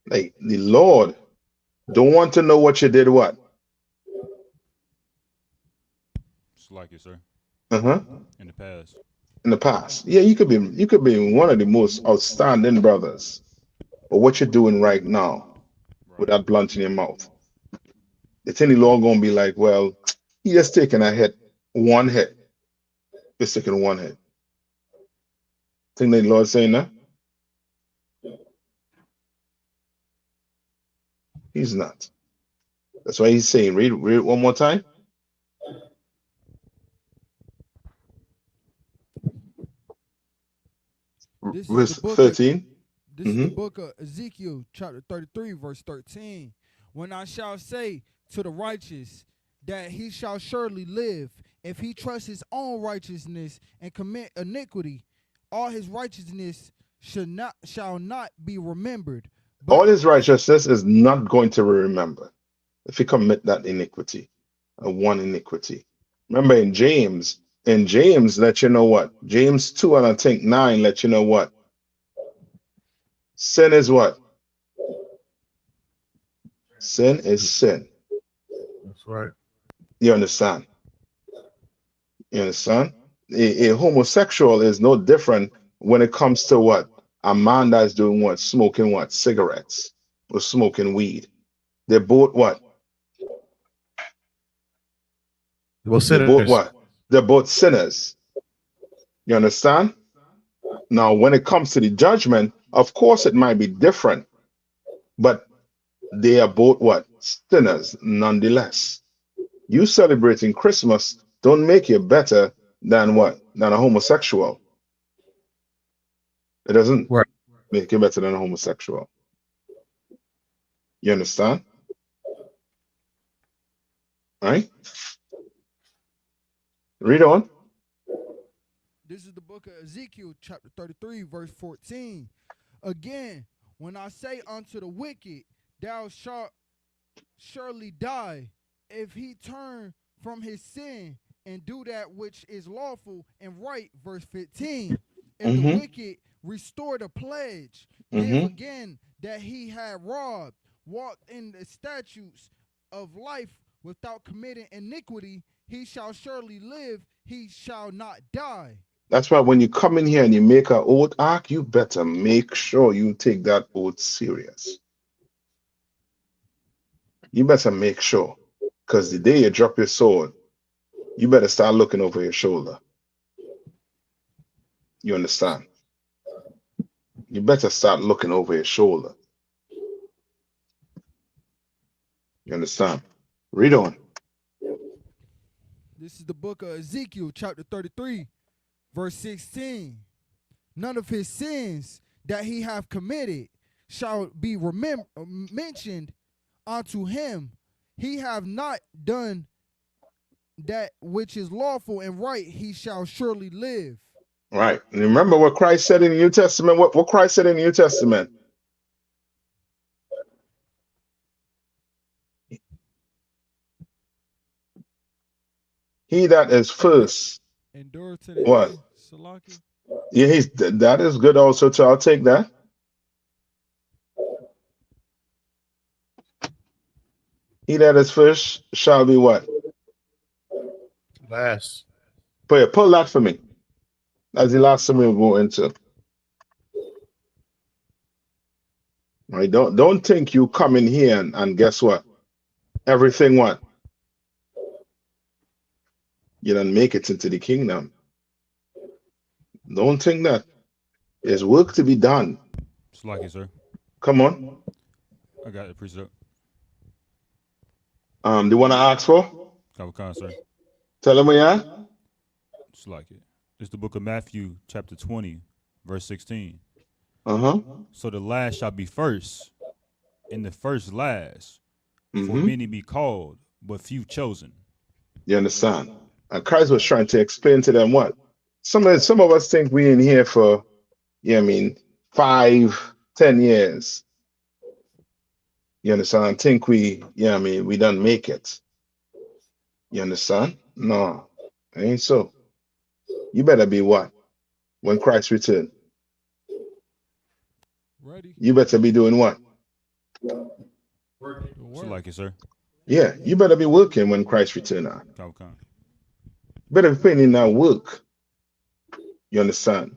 Like the Lord don't want to know what you did what? It's like it, sir. In the past. In the past. Yeah, you could be one of the most outstanding brothers. But what you're doing right now with that blunt in your mouth, the thing the Lord gonna be like, well, he just taking a hit, one hit. Just taking one hit. Think the Lord saying that? He's not. That's why he's saying, read it one more time. Verse 13. This is the book of Ezekiel, chapter 33, verse 13. When I shall say to the righteous that he shall surely live, if he trusts his own righteousness and commit iniquity, all his righteousness shall not be remembered. All his righteousness is not going to be remembered if he commit that iniquity, one iniquity. Remember in James, let you know what? James 2 and I think 9 let you know what? Sin is what? Sin is sin. That's right. You understand? You understand? A homosexual is no different when it comes to what? A man that's doing what? Smoking what? Cigarettes or smoking weed. They're both what? They're both what? They're both sinners. You understand? Now, when it comes to the judgment, of course it might be different, but they are both what? Sinners, nonetheless. You celebrating Christmas don't make you better than what? Than a homosexual. It doesn't make you better than a homosexual. You understand? Right? Read on. This is the book of Ezekiel, chapter 33, verse 14. Again, when I say unto the wicked, thou shalt surely die, if he turn from his sin and do that which is lawful and right, verse 15. If the wicked restore the pledge, give again that he had robbed, walked in the statutes of life without committing iniquity, he shall surely live, he shall not die. That's why when you come in here and you make an oath act, you better make sure you take that oath serious. You better make sure, because the day you drop your sword, you better start looking over your shoulder. You understand? You better start looking over your shoulder. You understand? Read on. This is the book of Ezekiel, chapter 33, verse 16. None of his sins that he hath committed shall be mentioned unto him. He have not done that which is lawful and right, he shall surely live. Right. And remember what Christ said in the New Testament? What Christ said in the New Testament? He that is first. Endure to the what? end, Salaki. Yeah, that is good also too. I'll take that. He that is first shall be what? Last. Pull that for me. That's the last thing we'll go into. Right? Don't think you come in here and guess what? Everything what? You don't make it into the kingdom. Don't think that. There's work to be done. It's like it, sir. Come on. I got it, precept. Do you want to ask for? Kavakan, sir. Tell them where you are. It's like it. It's the book of Matthew, chapter 20, verse 16. Uh-huh. So the last shall be first, and the first last. For many be called, but few chosen. You understand? And Christ was trying to explain to them what? Some of us think we in here for, 5, 10 years. You understand? Think we done make it. You understand? No, it ain't so. You better be what? When Christ return? Ready. You better be doing what? It's like it, sir. Yeah, you better be working when Christ return. Kavakan. Better be putting in that work. You understand?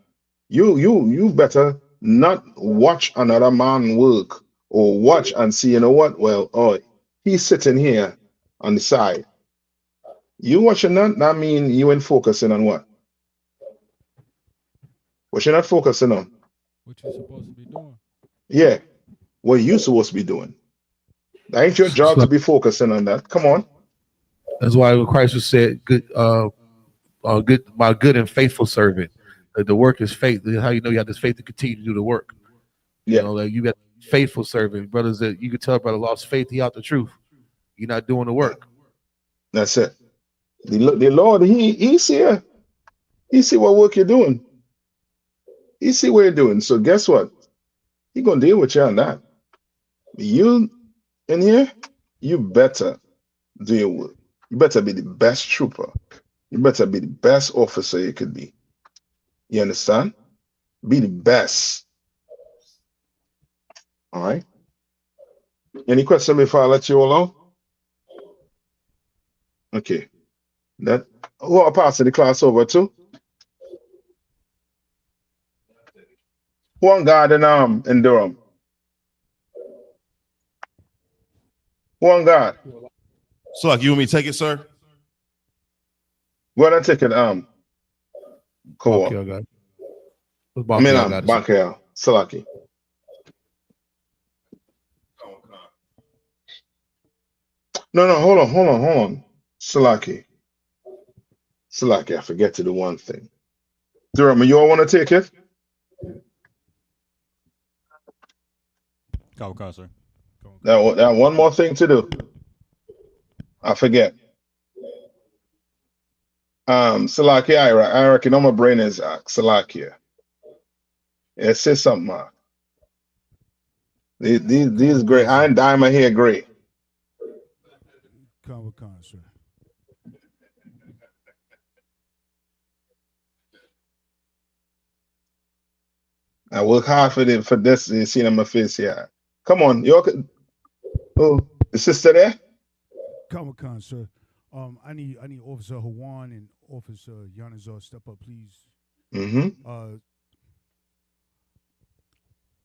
You better not watch another man work or watch and see, you know what? Well, he's sitting here on the side. You watching that mean you ain't focusing on what? What you're not focusing on? What you supposed to be doing? Yeah, what you supposed to be doing. That ain't your job to be focusing on that. Come on. That's why Christ was said, "Good, my good and faithful servant." The work is faith. How you know you have this faith to continue to do the work? You know, like you got faithful servant brothers that you could tell brother lost faith. He out the truth. You're not doing the work. That's it. The Lord, he's here. He see what work you're doing. He see what you're doing. So guess what? He gonna deal with you on that. You in here, you better do your work. You better be the best trooper. You better be the best officer you could be. You understand? Be the best. All right. Any question before I let you alone? Okay. That who are passing the class over to? Who on guard in Durham? Who on guard? So like you want me to take it, sir? Go ahead and take it. Cool. I mean, Bankia, Salaki. No, hold on. Salaki, I forget to do one thing. Durham, you all want to take it? Kavakan, sir. That one more thing to do. I forget. Salaki, I reckon on my brain is Salakia. Yeah, say something, Mark. These great. I ain't dye my hair gray. Kavakan, sir. I work hard for this. You see on my face here. Come on, you all. Oh, the sister there. Kavakan, sir. I need Officer Hawan and Officer Yanazar step up, please.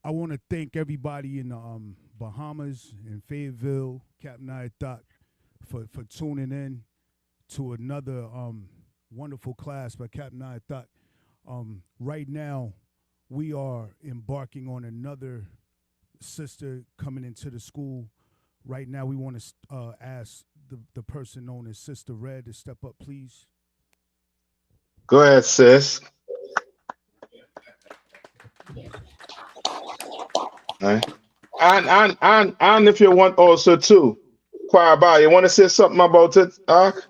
I want to thank everybody in the Bahamas and Fayetteville, Captain NAYATHAQ, for tuning in to another wonderful class by Captain NAYATHAQ. Right now, we are embarking on another sister coming into the school. Right now, we want to ask the person known as Sister Red to step up, please. Go ahead, sis. Right. And if you want also too, Choir Bar, you want to say something about it, Ark?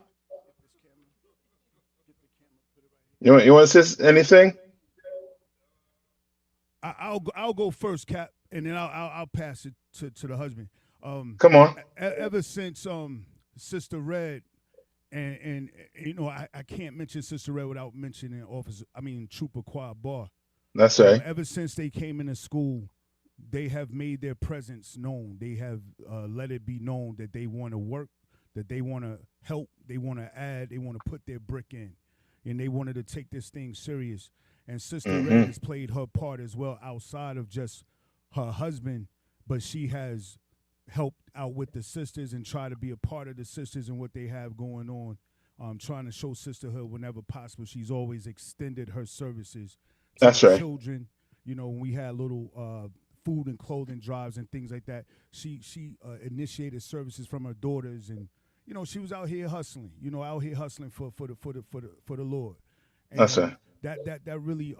You want to say anything? I'll go first, Cap, and then I'll pass it to the husband. Come on. Ever since Sister Red, and you know I can't mention Sister Red without mentioning Trooper Choir Bar. That's right. Ever since they came into school, they have made their presence known. They have let it be known that they want to work, that they want to help, they want to add, they want to put their brick in, and they wanted to take this thing serious. And Sister Red has played her part as well outside of just her husband but she has helped out with the sisters and try to be a part of the sisters and what they have going on, trying to show sisterhood whenever possible. She's always extended her services to That's the right. children. You know, when we had little food and clothing drives and things like that, she initiated services from her daughters, and you know, she was out here hustling. You know, out here hustling for the Lord. And That's right. that really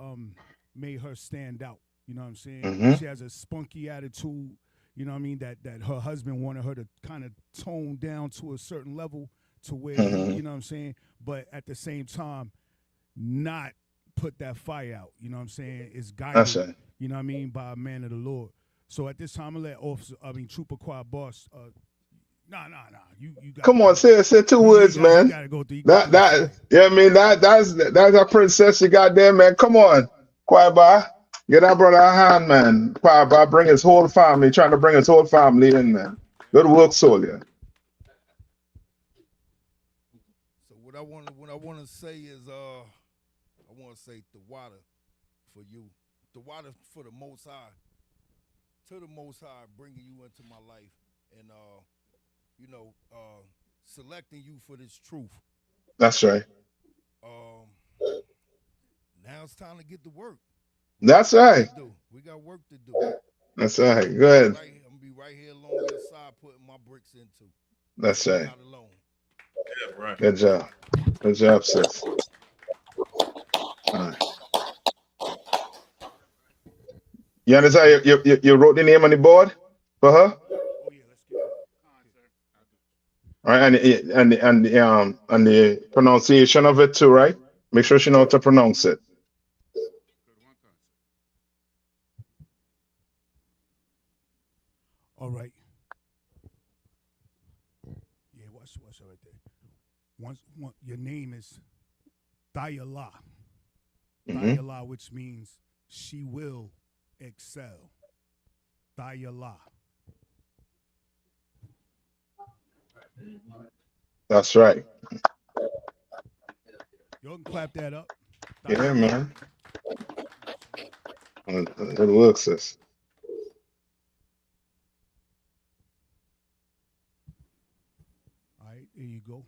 made her stand out. You know what I'm saying? Mhm. She has a spunky attitude. You know what I mean? That her husband wanted her to kind of tone down to a certain level to where, Mhm. you know what I'm saying? But at the same time, not put that fire out. You know what I'm saying? It's guided, That's right. you know what I mean, by a man of the Lord. So at this time, I'm going to let Trooper Quad Boss, nah. You got Come on, say 2 words, man. gotta go through, That yeah, I mean that's our princess. You got there, man. Come on, quiet bar. Get our brother a hand, man. Quiet bar, bring his whole family, trying to bring his whole family in, man. Good work, Solia. So what I want to say is I want to say the water for you, the water for the Most High, to the Most High, bringing you into my life, and you know, selecting you for this truth. That's right. Now it's time to get to work. That's right. We got work to do. That's right. Good. I'm gonna be right here along your side, putting my bricks into. That's You're right. not alone. Yeah, right. Good job. Good job, sis. All right. You understand? You wrote the name on the board for her. All right, and the pronunciation of it too, right? Make sure she knows how to pronounce it. All right. Yeah, watch her right there. Your name is Dayala. Mhm. Dayala, which means she will excel. Dayala. That's right. Y'all can clap that up. Yeah, man. Good work, sis. All right, there you go.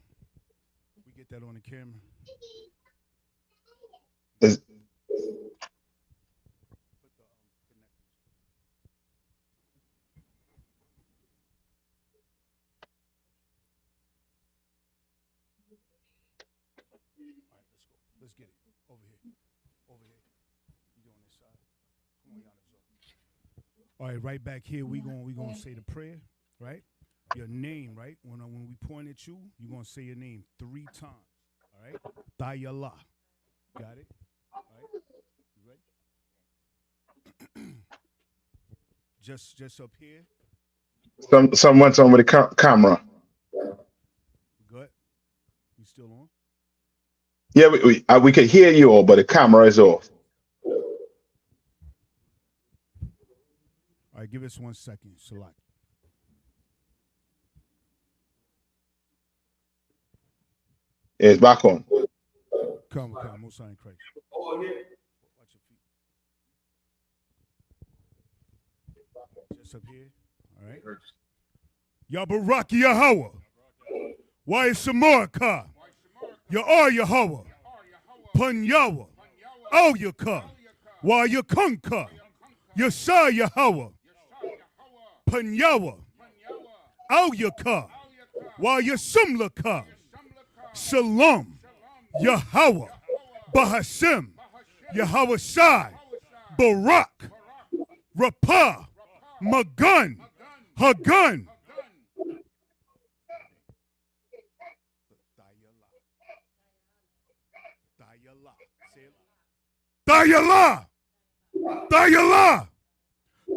We get that on the camera. Is Let's get it. Over here. Over here. You doing this side. Come on, Yana. All right, right back here, we gonna say the prayer, right? Your name, right? When we point at you, you're gonna say your name 3 times. All right? Dayala. Got it? All right? You ready? just up here. someone's on with the camera? Good. You still on? Yeah, we can hear you all, but the camera is off. All right, give us 1 second, Salak. It's back on. Come, most high in Christ. Oh, yeah. Watch your feet. Just up here. All right. Yabaraki Yahweh. Y.A.H.U.P.K. Yahweh. Panyawa. Al-Yaka. Y-A-H-U-P.K. Yasha Yahweh. Panyawa. Al-Yaka. Y-A-S-U-M-K. Shalom. Yahweh. Bahashem. Yahweh Shai. Barak. Rapah. Magun. Hagun. Dayala. Dayala.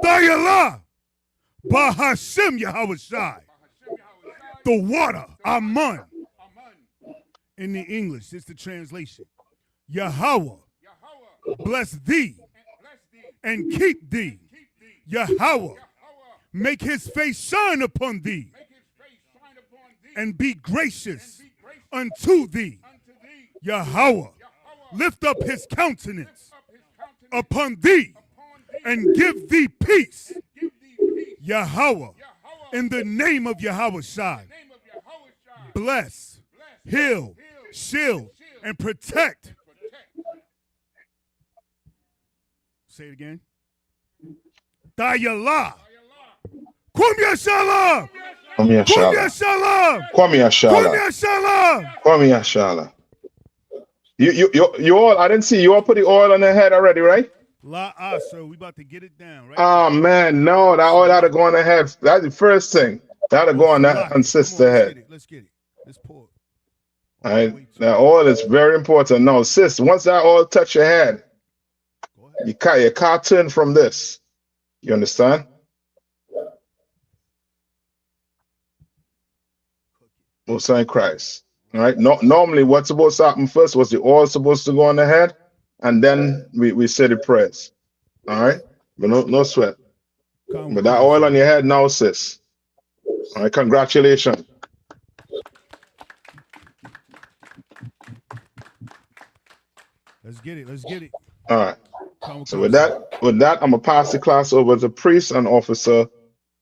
Dayala. Bahashem Yahweh Shai. The water. Aman. In the English, it's the translation. Yahweh. Bless thee. And keep thee. Yahweh. Make his face shine upon thee. And be gracious unto thee. Yahweh. Lift up his countenance upon thee and give thee peace. Yahweh, in the name of Yahweh Shai, bless, heal, shield, and protect. Say it again. Dayala. Kwame Shalom. Kwame Kwame Shalom. Shalom. Kwame Shalom. Kwame Shalom. Kwame Shalom. You all, I didn't see you all put the oil on the head already, right? So we about to get it down, right? Oh man, no, that oil had to go on the head. That's the first thing. That had to go on that on sister head. Let's get it. Let's pour it. All right, that oil is very important. No, sis, once that oil touch your head, you can't turn from this. You understand? Most High Christ. All right. No, normally what's supposed to happen first was the oil supposed to go on the head, and then we say the prayers. All right, but no sweat. But that oil on your head now, sis. All right, congratulations. Let's get it. Let's get it. All right. So with that, I'm gonna pass the class over to priest and officer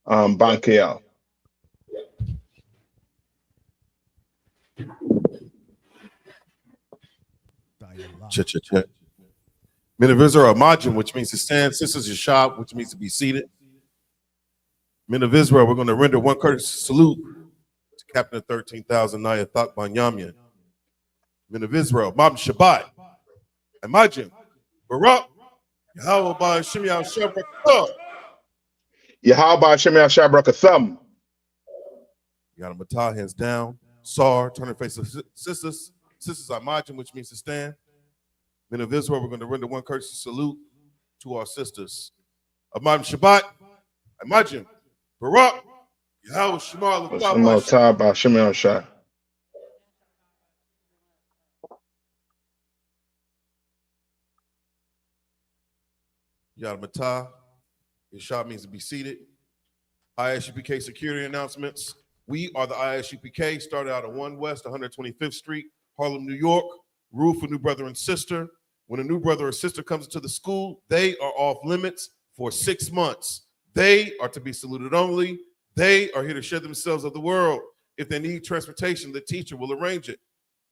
Bankiel. Check. Men of Israel, Majim, which means to stand. Sisters, Yashab, which means to be seated. Men of Israel, we're going to render one courteous salute to Captain of 13,000 NAYATHAQ BANYAMYAN. Men of Israel, Ma'am Shabbat, and Majim, Barak, Yahweh by Shemiah Shabrakatham. Yahweh by Shemiah Shabrakatham. Yadamata, hands down. Sar, turn and face the sisters. Sisters are Majim, which means to stand. Men of Israel, we're going to render one courteous salute to our sisters. Amam Shabbat, Imagine, Barak, Yahweh Shemal, Yadamata, Yashab means to be seated. I.S.U.P.K security announcements. We are the I.S.U.P.K, started out at 1 West 125th Street, Harlem, New York. Rule for new brother and sister. When a new brother or sister comes into the school, they are off limits for 6 months. They are to be saluted only. They are here to share themselves of the world. If they need transportation, the teacher will arrange it.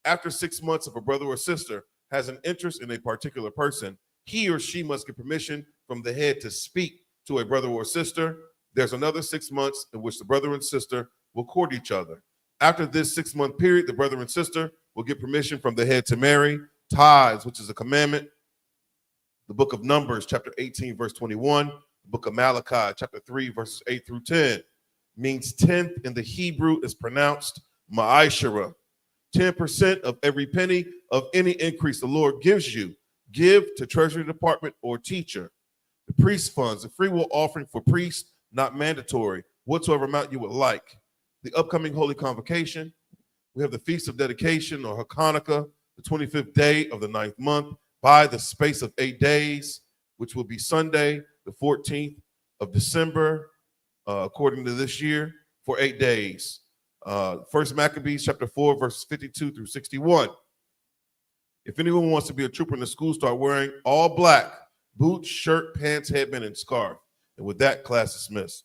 After 6 months, if a brother or sister has an interest in a particular person, he or she must get permission from the head to speak to a brother or sister. There's another 6 months in which the brother and sister will court each other. After this 6-month period, the brother and sister will get permission from the head to marry. Tithes, which is a commandment. The book of Numbers, chapter 18, verse 21. The book of Malachi, chapter 3, verses 8 through 10. Means 10th in the Hebrew is pronounced ma'ashara. 10% of every penny of any increase the Lord gives you, give to Treasury Department or teacher. The priest funds, the free will offering for priests, not mandatory, whatsoever amount you would like. The upcoming Holy Convocation. We have the Feast of Dedication, or Hanukkah, the 25th day of the 9th month, by the space of 8 days, which will be Sunday, the 14th of December, according to this year, for 8 days. First Maccabees, chapter 4, verses 52 through 61. If anyone wants to be a trooper in the school, start wearing all black, boots, shirt, pants, headband, and scarf. And with that, class dismissed.